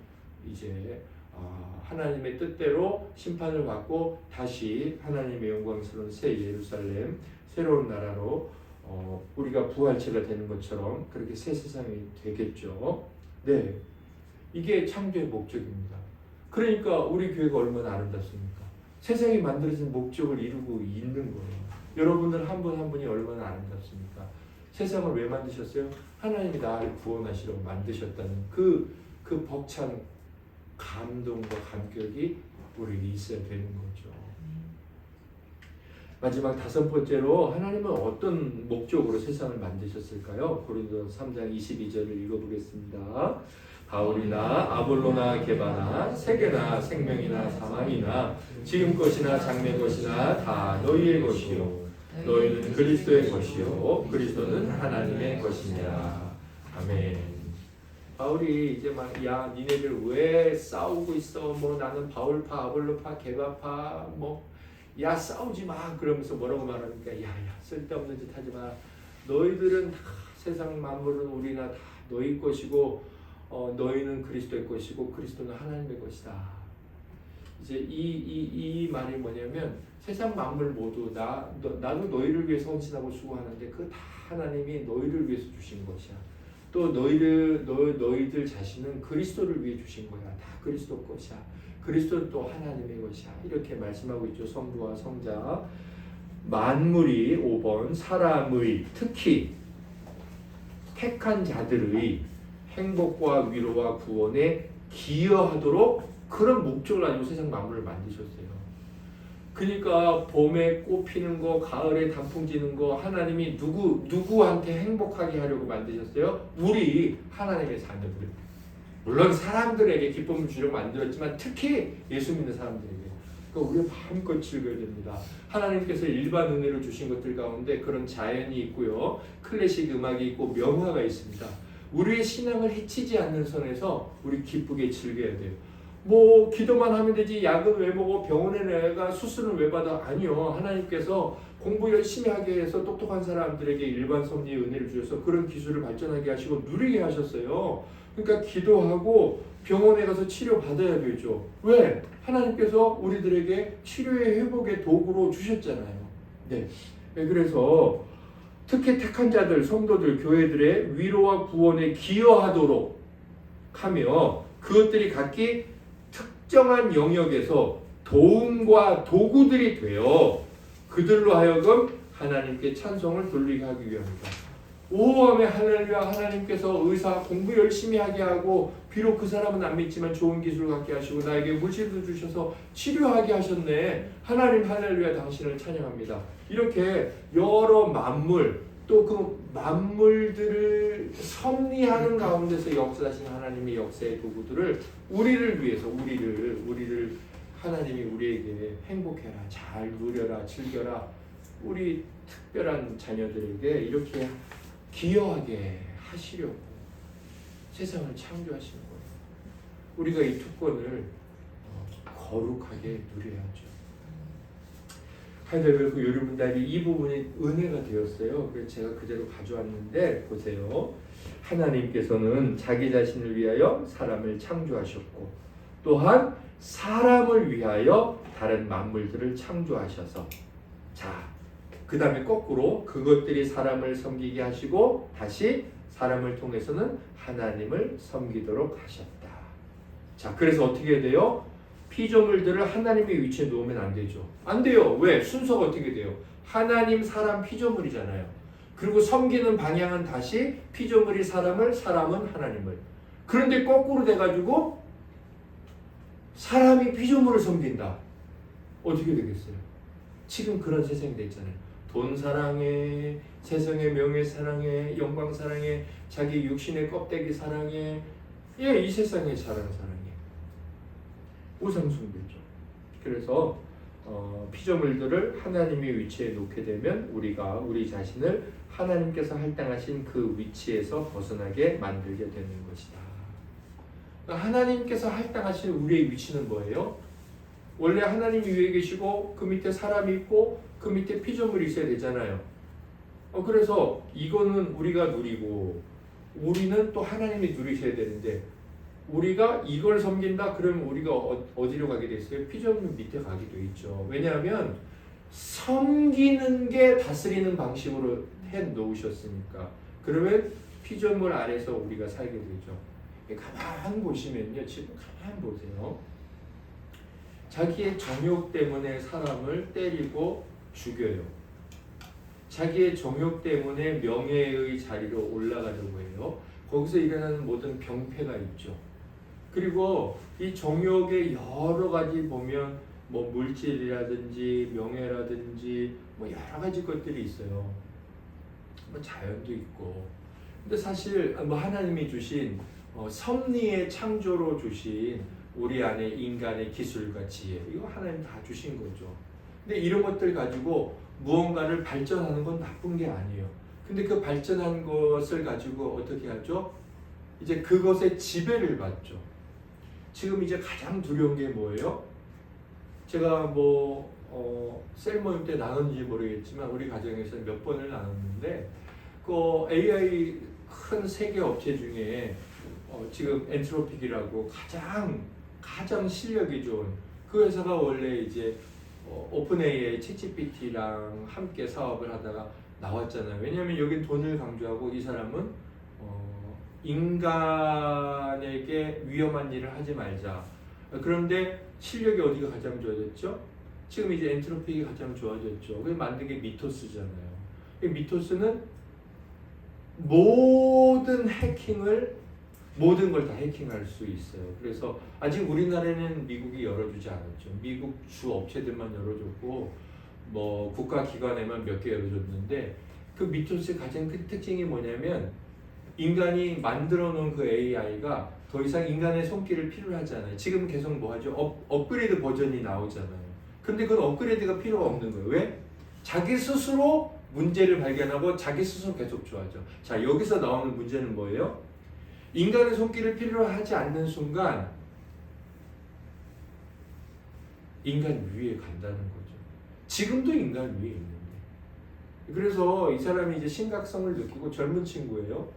이제 하나님의 뜻대로 심판을 받고 다시 하나님의 영광스러운 새 예루살렘, 새로운 나라로 우리가 부활체가 되는 것처럼 그렇게 새 세상이 되겠죠. 네. 이게 창조의 목적입니다. 그러니까 우리 교회가 얼마나 아름답습니까? 세상이 만들어진 목적을 이루고 있는 거예요. 여러분들 한 분 한 분이 얼마나 아름답습니까? 세상을 왜 만드셨어요? 하나님이 나를 구원하시려고 만드셨다는 그 벅찬 감동과 감격이 우리에게 있어야 되는 거죠. 마지막 5번째로 하나님은 어떤 목적으로 세상을 만드셨을까요? 고린도서 3장 22절을 읽어보겠습니다. 바울이나 아볼로나 게바나 세계나 생명이나 사망이나 지금 것이나 장래 것이나 다 너희의 것이요 너희는 그리스도의 것이요 그리스도는 하나님의 것이니라. 아멘. 바울이 이제 막 야 니네들 왜 싸우고 있어? 뭐 나는 바울파, 아볼로파, 게바파 야 싸우지 마 그러면서 뭐라고 말하니까 야야 쓸데없는 짓 하지 마. 너희들은 다 세상 만물은 우리나 다 너희 것이고 너희는 그리스도의 것이고 그리스도는 하나님의 것이다. 이제 이 말이 뭐냐면 세상 만물 모두 나도 너희를 위해서 헌신하고 수고하는데 그 다 하나님이 너희를 위해서 주신 것이야. 또 너희들 자신은 그리스도를 위해 주신 거야. 다 그리스도 것이야. 그리스도는 또 하나님의 것이야. 이렇게 말씀하고 있죠. 성부와 성자. 만물이 5번 사람의 특히 택한 자들의 행복과 위로와 구원의 기여하도록 그런 목적을 가지고 세상 만물을 만드셨어요. 그러니까 봄에 꽃 피는 거, 가을에 단풍 지는 거 하나님이 누구한테 행복하게 하려고 만드셨어요? 우리 하나님의 자녀들. 물론 사람들에게 기쁨을 주려고 만들었지만 특히 예수 믿는 사람들에게. 그러니까 우리가 마음껏 즐겨야 됩니다. 하나님께서 일반 은혜로 주신 것들 가운데 그런 자연이 있고요. 클래식 음악이 있고 명화가 있습니다. 우리의 신앙을 해치지 않는 선에서 우리 기쁘게 즐겨야 돼요. 뭐 기도만 하면 되지 약은 왜 먹어 병원에 내가 수술을 왜 받아 아니요. 하나님께서 공부 열심히 하게 해서 똑똑한 사람들에게 일반 섭리의 은혜를 주셔서 그런 기술을 발전하게 하시고 누리게 하셨어요. 그러니까 기도하고 병원에 가서 치료 받아야 되죠. 왜? 하나님께서 우리들에게 치료의 회복의 도구로 주셨잖아요. 네. 그래서 특히 택한 자들, 성도들, 교회들의 위로와 구원에 기여하도록 하며 그것들이 각기 특정한 영역에서 도움과 도구들이 되어 그들로 하여금 하나님께 찬송을 돌리게 하기 위함이다. 오함의 할렐루야 하나님께서 의사 공부 열심히 하게 하고 비록 그 사람은 안 믿지만 좋은 기술을 갖게 하시고 나에게 물질도 주셔서 치료하게 하셨네. 하나님 할렐루야 당신을 찬양합니다. 이렇게 여러 만물 또 그 만물들을 섭리하는 가운데서 역사하신 하나님의 역사의 도구들을 우리를 위해서 우리를 하나님이 우리에게 행복해라 잘 누려라 즐겨라 우리 특별한 자녀들에게 이렇게 기여하게 하시려고 세상을 창조하시는 거예요. 우리가 이 특권을 거룩하게 누려야죠. 하이델베르크 요리문답이 이 부분이 은혜가 되었어요. 그래서 제가 그대로 가져왔는데 보세요. 하나님께서는 자기 자신을 위하여 사람을 창조하셨고 또한 사람을 위하여 다른 만물들을 창조하셔서 자, 그 다음에 거꾸로 그것들이 사람을 섬기게 하시고 다시 사람을 통해서는 하나님을 섬기도록 하셨다. 자, 그래서 어떻게 돼요? 피조물들을 하나님의 위치에 놓으면 안 되죠. 안 돼요. 왜? 순서가 어떻게 돼요? 하나님, 사람, 피조물이잖아요. 그리고 섬기는 방향은 다시 피조물이 사람을, 사람은 하나님을. 그런데 거꾸로 돼가지고 사람이 피조물을 섬긴다. 어떻게 되겠어요? 지금 그런 세상이 됐잖아요. 돈 사랑해, 세상의 명예 사랑해, 영광 사랑해, 자기 육신의 껍데기 사랑해. 예, 이 세상의 사랑 사랑해. 우상숭배죠. 그래서 피조물들을 하나님의 위치에 놓게 되면 우리가 우리 자신을 하나님께서 할당하신 그 위치에서 벗어나게 만들게 되는 것이다. 하나님께서 할당하신 우리의 위치는 뭐예요? 원래 하나님이 위에 계시고 그 밑에 사람이 있고 그 밑에 피조물이 있어야 되잖아요. 그래서 이거는 우리가 누리고 우리는 또 하나님이 누리셔야 되는데 우리가 이걸 섬긴다 그러면 우리가 어디로 가게 됐어요? 피조물 밑에 가게 돼 있죠. 왜냐하면 섬기는 게 다스리는 방식으로 해 놓으셨으니까. 그러면 피조물 아래서 우리가 살게 되죠. 가만 보시면요. 지금 가만 보세요. 자기의 정욕 때문에 사람을 때리고 죽여요. 자기의 정욕 때문에 명예의 자리로 올라가려고 해요. 거기서 일어나는 모든 병폐가 있죠. 그리고 이 정욕의 여러 가지 보면 뭐 물질이라든지 명예라든지 뭐 여러 가지 것들이 있어요. 뭐 자연도 있고. 근데 사실 뭐 하나님이 주신 섭리의 창조로 주신 우리 안에 인간의 기술과 지혜 이거 하나님 다 주신 거죠. 근데 이런 것들 가지고 무언가를 발전하는 건 나쁜 게 아니에요. 근데 그 발전한 것을 가지고 어떻게 하죠? 이제 그것의 지배를 받죠. 지금 이제 가장 두려운 게 뭐예요? 제가 셀 모임 때 나눴는지 모르겠지만 우리 가정에서 몇 번을 나눴는데 그 AI 큰 세계 업체 중에 지금 엔트로픽이라고 가장 실력이 좋은 그 회사가 원래 이제 오픈 AI 챗GPT랑 함께 사업을 하다가 나왔잖아요. 왜냐하면 여긴 돈을 강조하고 이 사람은 인간에게 위험한 일을 하지 말자. 그런데 실력이 어디가 가장 좋아졌죠? 지금 이제 엔트로픽이 가장 좋아졌죠. 그게 만든 게 미토스잖아요. 미토스는 모든 해킹을 모든 걸 다 해킹할 수 있어요. 그래서 아직 우리나라에는 미국이 열어주지 않았죠. 미국 주 업체들만 열어줬고 뭐 국가기관에만 몇 개 열어줬는데 그 미토스의 가장 큰 특징이 뭐냐면 인간이 만들어 놓은 그 AI가 더 이상 인간의 손길을 필요로 하지 않아요. 지금 계속 뭐 하죠? 업그레이드 버전이 나오잖아요. 근데 그건 업그레이드가 필요가 없는 거예요. 왜? 자기 스스로 문제를 발견하고 자기 스스로 계속 좋아하죠. 자, 여기서 나오는 문제는 뭐예요? 인간의 손길을 필요로 하지 않는 순간 인간 위에 간다는 거죠. 지금도 인간 위에 있는데. 그래서 이 사람이 이제 심각성을 느끼고 젊은 친구예요.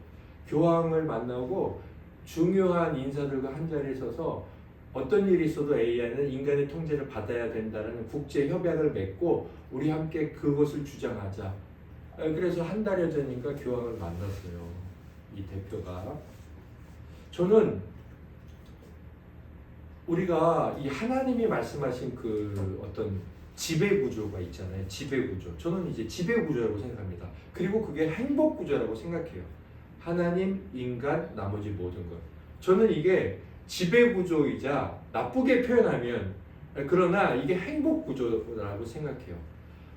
교황을 만나고 중요한 인사들과 한 자리에 서서 어떤 일이 있어도 AI는 인간의 통제를 받아야 된다는 국제 협약을 맺고 우리 함께 그것을 주장하자. 그래서 한 달여 전인가 교황을 만났어요. 이 대표가. 저는 우리가 이 하나님이 말씀하신 그 어떤 지배 구조가 있잖아요. 지배 구조. 저는 이제 지배 구조라고 생각합니다. 그리고 그게 행복 구조라고 생각해요. 하나님, 인간, 나머지 모든 것. 저는 이게 지배 구조이자 나쁘게 표현하면 그러나 이게 행복 구조라고 생각해요.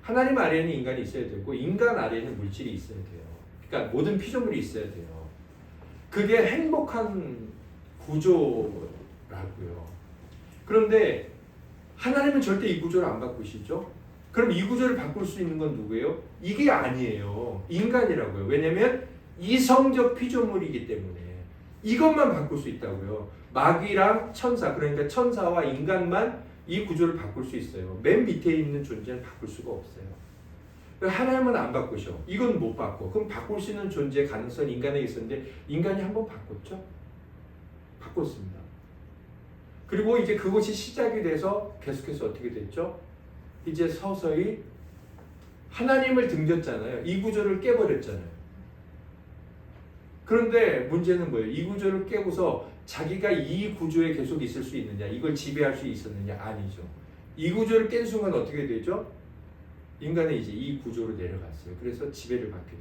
하나님 아래에는 인간이 있어야 되고 인간 아래에는 물질이 있어야 돼요. 그러니까 모든 피조물이 있어야 돼요. 그게 행복한 구조라고요. 그런데 하나님은 절대 이 구조를 안 바꾸시죠? 그럼 이 구조를 바꿀 수 있는 건 누구예요? 이게 아니에요. 인간이라고요. 왜냐면 이성적 피조물이기 때문에 이것만 바꿀 수 있다고요. 마귀랑 천사, 그러니까 천사와 인간만 이 구조를 바꿀 수 있어요. 맨 밑에 있는 존재는 바꿀 수가 없어요. 하나님은 안 바꾸셔. 이건 못 바꿔. 그럼 바꿀 수 있는 존재 가능성이 인간에게 있었는데 인간이 한번 바꿨죠? 바꿨습니다. 그리고 이제 그것이 시작이 돼서 계속해서 어떻게 됐죠? 이제 서서히 하나님을 등졌잖아요. 이 구조를 깨버렸잖아요. 그런데 문제는 뭐예요? 이 구조를 깨고서 자기가 이 구조에 계속 있을 수 있느냐, 이걸 지배할 수 있었느냐? 아니죠. 이 구조를 깬 순간 어떻게 되죠? 인간은 이제 이 구조로 내려갔어요. 그래서 지배를 받게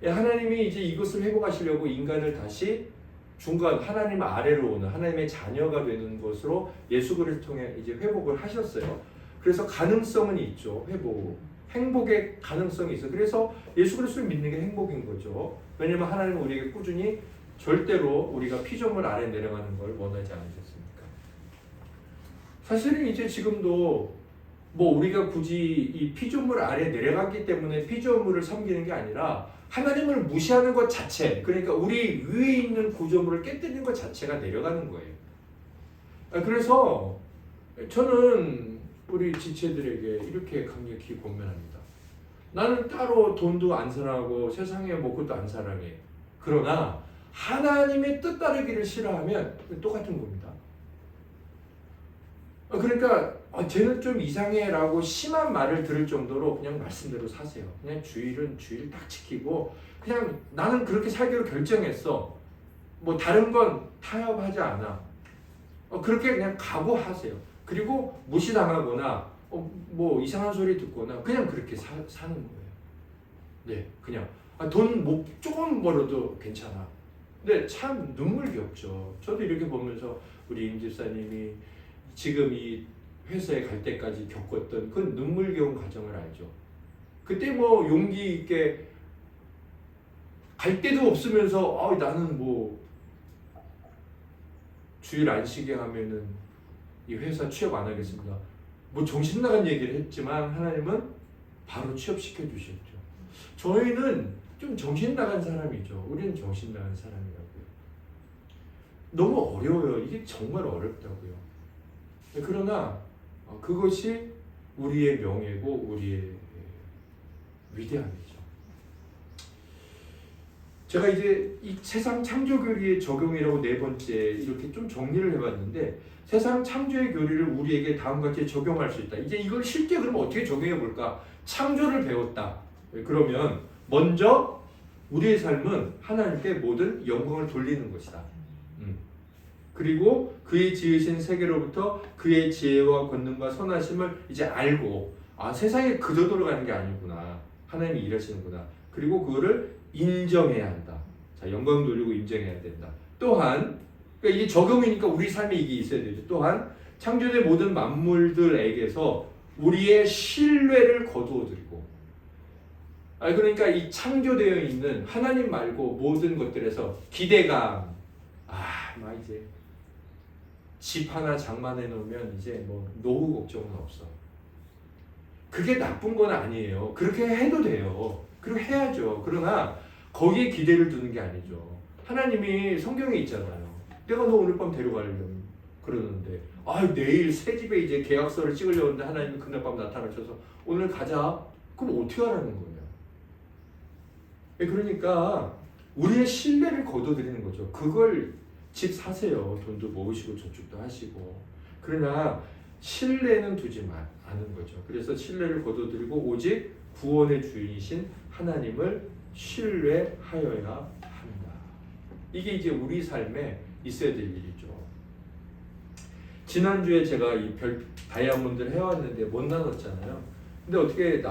되죠. 하나님이 이제 이것을 회복하시려고 인간을 다시 중간 하나님 아래로 오는 하나님의 자녀가 되는 것으로 예수 그리스도를 통해 이제 회복을 하셨어요. 그래서 가능성은 있죠. 행복의 가능성이 있어요. 그래서 예수 그리스도를 믿는 게 행복인 거죠. 왜냐하면 하나님은 우리에게 꾸준히 절대로 우리가 피조물 아래 내려가는 걸 원하지 않으셨으니까. 사실은 이제 지금도 뭐 우리가 굳이 이 피조물 아래 내려갔기 때문에 피조물을 섬기는 게 아니라 하나님을 무시하는 것 자체, 그러니까 우리 위에 있는 구조물을 깨뜨리는 것 자체가 내려가는 거예요. 그래서 저는 우리 지체들에게 이렇게 강력히 권면합니다. 나는 따로 돈도 안 사랑하고 세상에 먹고도 안 사랑해. 그러나 하나님의 뜻 따르기를 싫어하면 똑같은 겁니다. 그러니까 쟤는 좀 이상해라고 심한 말을 들을 정도로 그냥 말씀대로 사세요. 그냥 주일은 주일 딱 지키고 그냥 나는 그렇게 살기로 결정했어. 뭐 다른 건 타협하지 않아. 그렇게 그냥 각오하세요. 그리고 무시당하거나 뭐 이상한 소리 듣거나 그냥 그렇게 사는 거예요. 네, 그냥 돈 조금 벌어도 괜찮아. 근데 참 눈물겹죠. 저도 이렇게 보면서 우리 임 집사님이 지금 이 회사에 갈 때까지 겪었던 그 눈물겨운 과정을 알죠. 그때 뭐 용기 있게 갈 데도 없으면서 나는 뭐 주일 안 쉬게 하면은 이 회사 취업 안 하겠습니다. 뭐 정신 나간 얘기를 했지만 하나님은 바로 취업시켜 주셨죠. 저희는 좀 정신 나간 사람이죠. 우리는 정신 나간 사람이라고요. 너무 어려워요. 이게 정말 어렵다고요. 그러나 그것이 우리의 명예고 우리의 위대함이죠. 제가 이제 이 세상 창조 교리의 적용이라고 네 번째 이렇게 좀 정리를 해봤는데 세상 창조의 교리를 우리에게 다음과 같이 적용할 수 있다. 이제 이걸 실제 그럼 어떻게 적용해 볼까? 창조를 배웠다. 그러면 먼저 우리의 삶은 하나님께 모든 영광을 돌리는 것이다. 그리고 그의 지으신 세계로부터 그의 지혜와 권능과 선하심을 이제 알고 세상에 그저 돌아가는 게 아니구나. 하나님이 일하시는구나. 그리고 그거를 인정해야 한다. 자, 자, 영광 돌리고 인정해야 된다. 또한 그러니까 이게 적용이니까 우리 삶에 이게 있어야 되죠. 또한 창조된 모든 만물들에게서 우리의 신뢰를 거두어드리고, 그러니까 이 창조되어 있는 하나님 말고 모든 것들에서 기대감, 막 이제 집 하나 장만해 놓으면 이제 뭐 노후 걱정은 없어. 그게 나쁜 건 아니에요. 그렇게 해도 돼요. 그리고 해야죠. 그러나 거기에 기대를 두는 게 아니죠. 하나님이 성경에 있잖아요. 내가 너 오늘 밤 데려가려면 그러는데, 내일 새 집에 이제 계약서를 찍으려고 하는데 하나님이 그날 밤 나타나셔서 오늘 가자. 그럼 어떻게 하라는 거예요? 그러니까 우리의 신뢰를 거둬들이는 거죠. 그걸 집 사세요. 돈도 모으시고 저축도 하시고. 그러나 신뢰는 두지 않은 거죠. 그래서 신뢰를 거둬들이고 오직 구원의 주인이신 하나님을 신뢰하여야 합니다. 이게 이제 우리 삶에 있어야 될 일이죠. 지난주에 제가 이 다이아몬드를 해왔는데 못 나눴잖아요. 근데 어떻게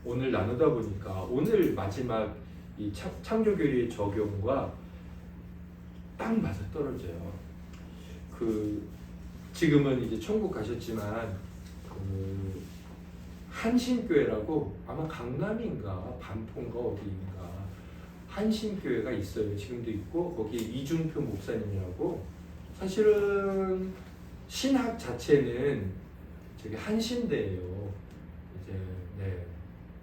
오늘 나누다 보니까 오늘 마지막 이 창조교리의 적용과 딱 맞아 떨어져요. 지금은 이제 천국 가셨지만 한신교회라고 아마 강남인가 반포인가 어디인가 한신교회가 있어요. 지금도 있고 거기에 이중표 목사님이라고, 사실은 신학 자체는 저기 한신대예요. 이제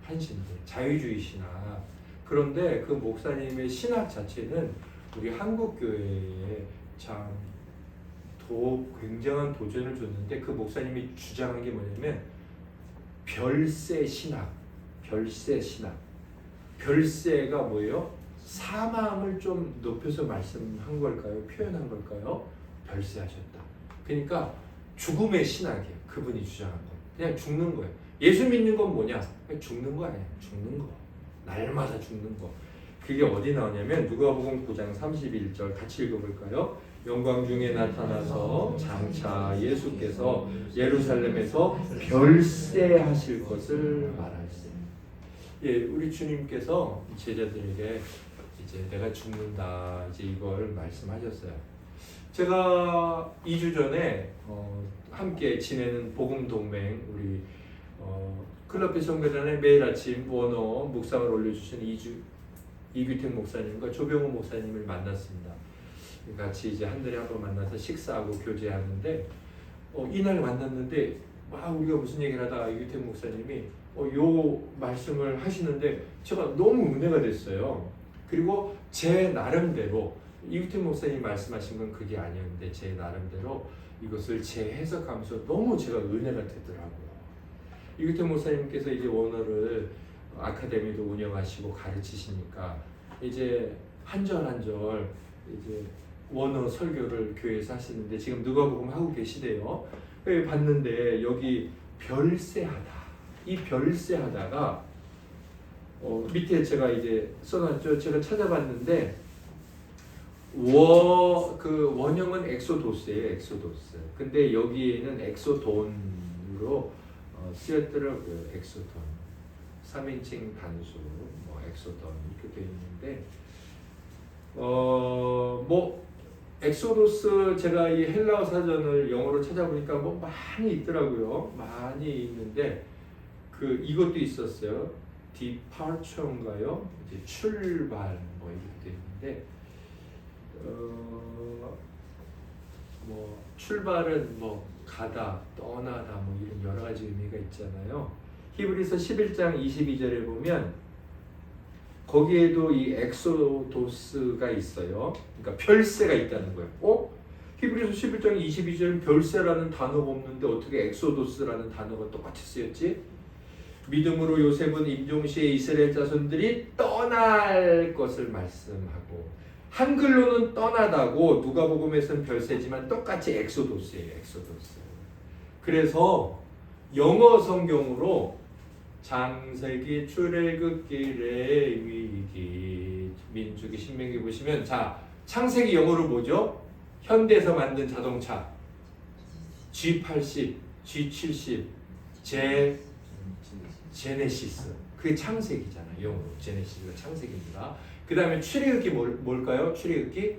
한신대 자유주의 신학. 그런데 그 목사님의 신학 자체는 우리 한국 교회에 참 굉장한 도전을 줬는데, 그 목사님이 주장한 게 뭐냐면 별세 신학. 별세가 뭐예요? 사망을 좀 높여서 말씀한 걸까요? 표현한 걸까요? 별세하셨다. 그러니까 죽음의 신학이에요. 그분이 주장한 거. 그냥 죽는 거예요. 예수 믿는 건 뭐냐? 그냥 죽는 거 아니에요. 죽는 거. 날마다 죽는 거. 그게 어디 나오냐면 누가복음 9장 31절 같이 읽어볼까요? 영광 중에 나타나서 장차 예수께서 예루살렘에서 별세하실 것을 말하시니. 우리 주님께서 제자들에게 이제 내가 죽는다 이제 이걸 말씀하셨어요. 제가 2주 전에 함께 지내는 복음 동맹 우리 클럽비 성교단에 매일 아침 원어 묵상을 올려주시는 이규택 목사님과 조병호 목사님을 만났습니다. 같이 이제 한 달에 한 번 만나서 식사하고 교제하는데 이날 만났는데 우리가 무슨 얘기를 하다가 이규택 목사님이 요 말씀을 하시는데 제가 너무 은혜가 됐어요. 그리고 제 나름대로 이규택 목사님 말씀하신 건 그게 아니었는데 제 나름대로 이것을 재해석하면서 너무 제가 은혜가 되더라고요. 이규택 목사님께서 이제 원어를 아카데미도 운영하시고 가르치시니까 이제 한 절 한 절 이제 원어 설교를 교회에서 하시는데 지금 누가복음 하고 계시대요. 봤는데 여기 별세하다. 이 별세하다가 밑에 제가 이제 써놨죠. 제가 찾아봤는데 그 원형은 엑소도스예요. 엑소도스. 근데 여기에는 엑소돈으로 쓰였더라고요. 엑소돈. 3인칭 단수, 엑소돈 이렇게 되어 있는데 엑소도스 제가 이 헬라어 사전을 영어로 찾아보니까 많이 있더라고요. 많이 있는데 이것도 있었어요. departure인가요? 이제 출발 이렇게 되어 있는데 출발은 가다, 떠나다 이런 여러 가지 의미가 있잖아요. 히브리서 11장 22절에 보면 거기에도 이 엑소도스가 있어요. 그러니까 별세가 있다는 거예요. 히브리서 11장 22절은 별세라는 단어가 없는데 어떻게 엑소도스라는 단어가 똑같이 쓰였지? 믿음으로 요셉은 임종시에 이스라엘 자손들이 떠날 것을 말씀하고, 한글로는 떠나다고 누가복음에서는 별세지만 똑같이 엑소도스예요. 엑소도스. 그래서 영어 성경으로 창세기, 출애굽기, 레위기, 민수기, 신명기 보시면 창세기 영어로 뭐죠? 현대에서 만든 자동차 G80, G70, 제네시스. 그게 창세기잖아요. 영어로 제네시스가 창세기입니다. 그 다음에 출애굽기 뭘까요? 출애굽기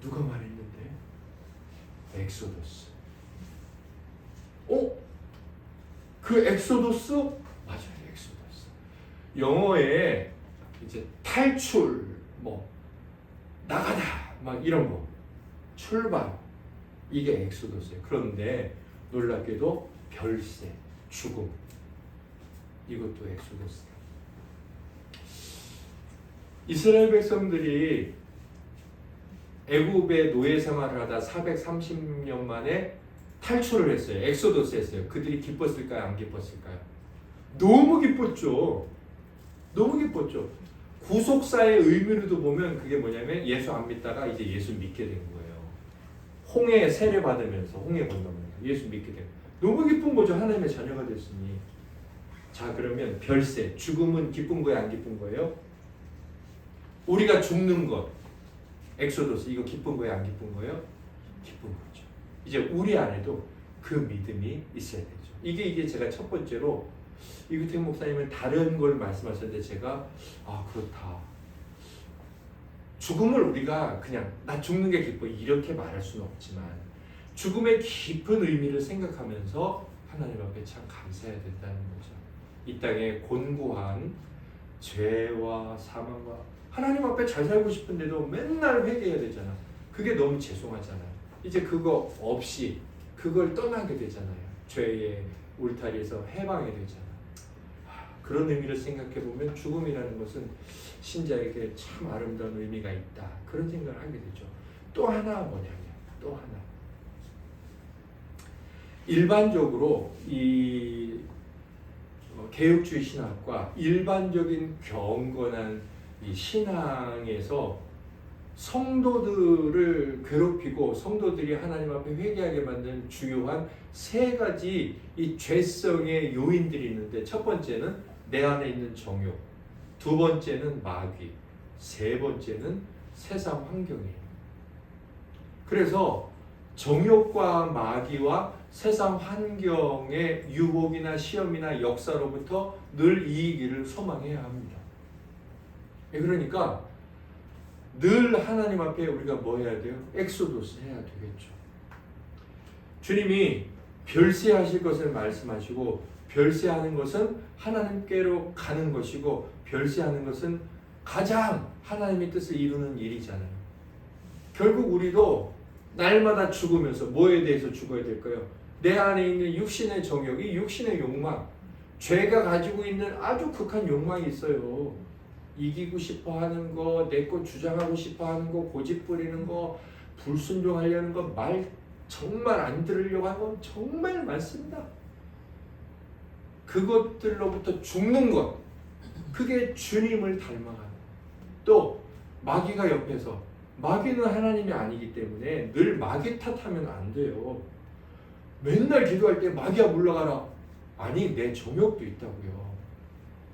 누가 말했는데? 엑소더스. 그 엑소더스? 맞아요, 엑소더스. 영어에 이제 탈출, 뭐 나가다, 막 이런 거, 출발, 이게 엑소더스예요. 그런데 놀랍게도 별세, 죽음, 이것도 엑소더스예요. 이스라엘 백성들이 애굽의 노예 생활을 하다 430년 만에 탈출을 했어요. 엑소더스 했어요. 그들이 기뻤을까요? 안 기뻤을까요? 너무 기뻤죠. 너무 기뻤죠. 구속사의 의미로도 보면 그게 뭐냐면 예수 안 믿다가 이제 예수 믿게 된 거예요. 홍해 세례 받으면서 홍해 건너면서 예수 믿게 된 거예요. 너무 기쁜 거죠. 하나님의 자녀가 됐으니. 자, 그러면 별세, 죽음은 기쁜 거예요? 안 기쁜 거예요? 우리가 죽는 것, 엑소더스, 이거 기쁜 거예요? 안 기쁜 거예요? 기쁜 거죠. 이제 우리 안에도 그 믿음이 있어야 되죠. 이게 제가 첫 번째로 이규택 목사님은 다른 걸 말씀하셨는데 제가 그렇다. 죽음을 우리가 그냥 나 죽는 게 기뻐 이렇게 말할 수는 없지만 죽음의 깊은 의미를 생각하면서 하나님 앞에 참 감사해야 된다는 거죠. 이 땅에 곤고한 죄와 사망과 하나님 앞에 잘 살고 싶은데도 맨날 회개해야 되잖아. 그게 너무 죄송하잖아요. 이제 그거 없이 그걸 떠나게 되잖아요. 죄의 울타리에서 해방이 되잖아. 그런 의미를 생각해 보면 죽음이라는 것은 신자에게 참 아름다운 의미가 있다. 그런 생각을 하게 되죠. 또 하나 뭐냐면 또 하나 일반적으로 이 개혁주의 신학과 일반적인 경건한 이 신앙에서 성도들을 괴롭히고 성도들이 하나님 앞에 회개하게 만든 주요한 세 가지 이 죄성의 요인들이 있는데 첫 번째는 내 안에 있는 정욕, 두 번째는 마귀, 세 번째는 세상 환경이에요. 그래서 정욕과 마귀와 세상 환경의 유혹이나 시험이나 역사로부터 늘 이기기를 소망해야 합니다. 그러니까 늘 하나님 앞에 우리가 뭐 해야 돼요? 엑소도스 해야 되겠죠. 주님이 별세하실 것을 말씀하시고 별세하는 것은 하나님께로 가는 것이고 별세하는 것은 가장 하나님의 뜻을 이루는 일이잖아요. 결국 우리도 날마다 죽으면서 뭐에 대해서 죽어야 될까요? 내 안에 있는 육신의 정욕이 육신의 욕망, 죄가 가지고 있는 아주 극한 욕망이 있어요. 이기고 싶어 하는 거, 내 거 주장하고 싶어 하는 거, 고집 부리는 거, 불순종하려는 거, 말 정말 안 들으려고 하는 건 정말 많습니다. 그것들로부터 죽는 것, 그게 주님을 닮아가는. 또 마귀가 옆에서, 마귀는 하나님이 아니기 때문에 늘 마귀 탓하면 안 돼요. 맨날 기도할 때 마귀야 물러가라. 아니, 내 정욕도 있다고요.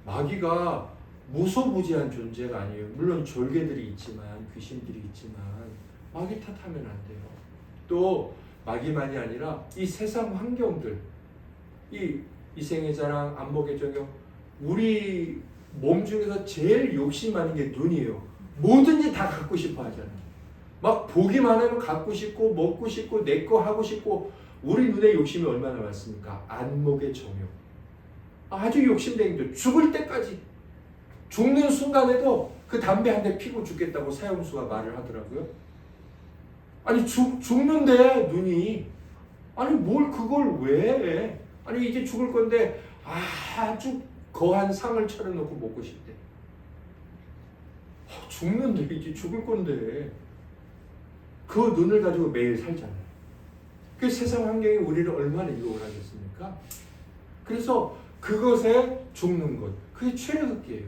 마귀가 무소부지한 존재가 아니에요. 물론 졸개들이 있지만, 귀신들이 있지만 마귀 탓하면 안 돼요. 또 마귀만이 아니라 이 세상 환경들, 이 이생의 자랑, 안목의 정욕, 우리 몸 중에서 제일 욕심 많은 게 눈이에요. 뭐든지 다 갖고 싶어 하잖아요. 막 보기만 하면 갖고 싶고 먹고 싶고 내 거 하고 싶고. 우리 눈에 욕심이 얼마나 많습니까? 안목의 정욕. 아주 욕심쟁이죠. 죽을 때까지. 죽는 순간에도 그 담배 한 대 피고 죽겠다고 사형수가 말을 하더라고요. 아니 죽는데 눈이. 아니 뭘 그걸 왜 해? 아니 이제 죽을 건데 아주 거한 상을 차려놓고 먹고 싶대. 죽는데 이제 죽을 건데 그 눈을 가지고 매일 살잖아요. 그 세상 환경이 우리를 얼마나 유혹을 하겠습니까? 그래서 그것에 죽는 것, 그게 최력이에요.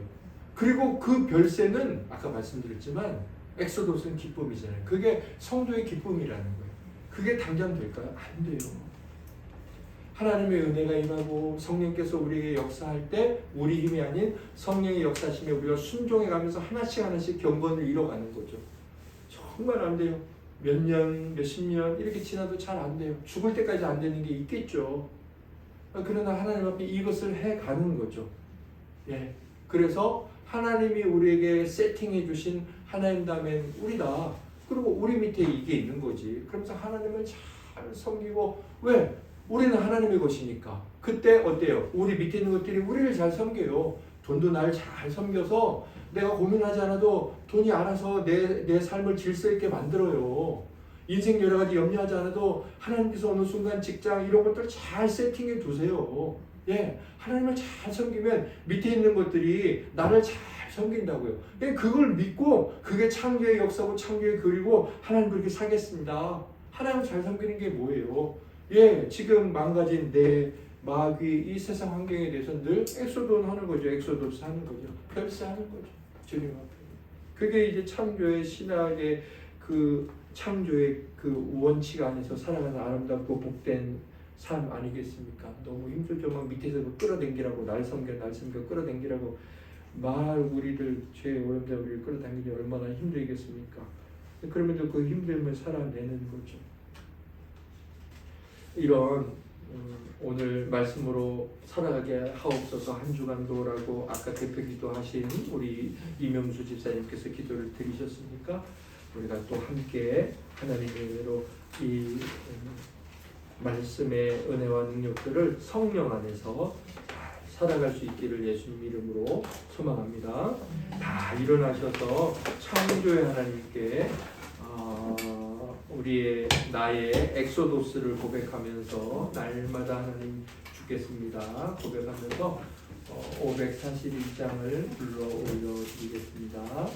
그리고 그 별세는 아까 말씀드렸지만 엑소도스는 기쁨이잖아요. 그게 성도의 기쁨이라는 거예요. 그게 당장 될까요? 안 돼요. 하나님의 은혜가 임하고 성령께서 우리에게 역사할 때 우리 힘이 아닌 성령의 역사심에 우리가 순종해가면서 하나씩 경건을 이뤄가는 거죠. 정말 안 돼요. 몇 년, 몇십 년 이렇게 지나도 잘 안 돼요. 죽을 때까지 안 되는 게 있겠죠. 그러나 하나님 앞에 이것을 해가는 거죠. 예. 그래서 하나님이 우리에게 세팅해 주신 하나님 다음엔 우리다. 그리고 우리 밑에 이게 있는 거지. 그러면서 하나님을 잘 섬기고, 왜? 우리는 하나님의 것이니까. 그때 어때요? 우리 밑에 있는 것들이 우리를 잘 섬겨요. 돈도 날 잘 섬겨서 내가 고민하지 않아도 돈이 알아서 내 삶을 질서 있게 만들어요. 인생 여러 가지 염려하지 않아도 하나님께서 어느 순간 직장 이런 것들 잘 세팅해 두세요. 예, 하나님을 잘 섬기면 밑에 있는 것들이 나를 잘 섬긴다고요. 예, 그걸 믿고 그게 창조의 역사고 창조의 글이고 하나님 그렇게 살겠습니다. 하나님을 잘 섬기는 게 뭐예요? 예, 지금 망가진 내 마귀 이 세상 환경에 대해서 늘 엑소돈 하는 거죠. 엑소도스 하는 거죠. 별세하는 거죠. 주님 앞에. 그게 이제 창조의 신학의 그 창조의 그 원칙 안에서 살아가는 아름답고 복된 삶 아니겠습니까? 너무 힘들죠. 막 밑에서 끌어당기라고 날 섬겨 끌어당기라고 말 우리를 죄의 오염자 우리를 끌어당기니 얼마나 힘들겠습니까? 그러면도 그 힘듦을 살아내는 거죠. 이런 오늘 말씀으로 살아가게 하옵소서 한 주간도라고 아까 대표기도 하신 우리 이명수 집사님께서 기도를 드리셨으니까 우리가 또 함께 하나님의 은혜로 이 말씀의 은혜와 능력들을 성령 안에서 살아갈 수 있기를 예수님 이름으로 소망합니다. 다 일어나셔서 창조의 하나님께 우리의 나의 엑소도스를 고백하면서 날마다 하나님 주겠습니다. 고백하면서 541장을 불러 올려드리겠습니다.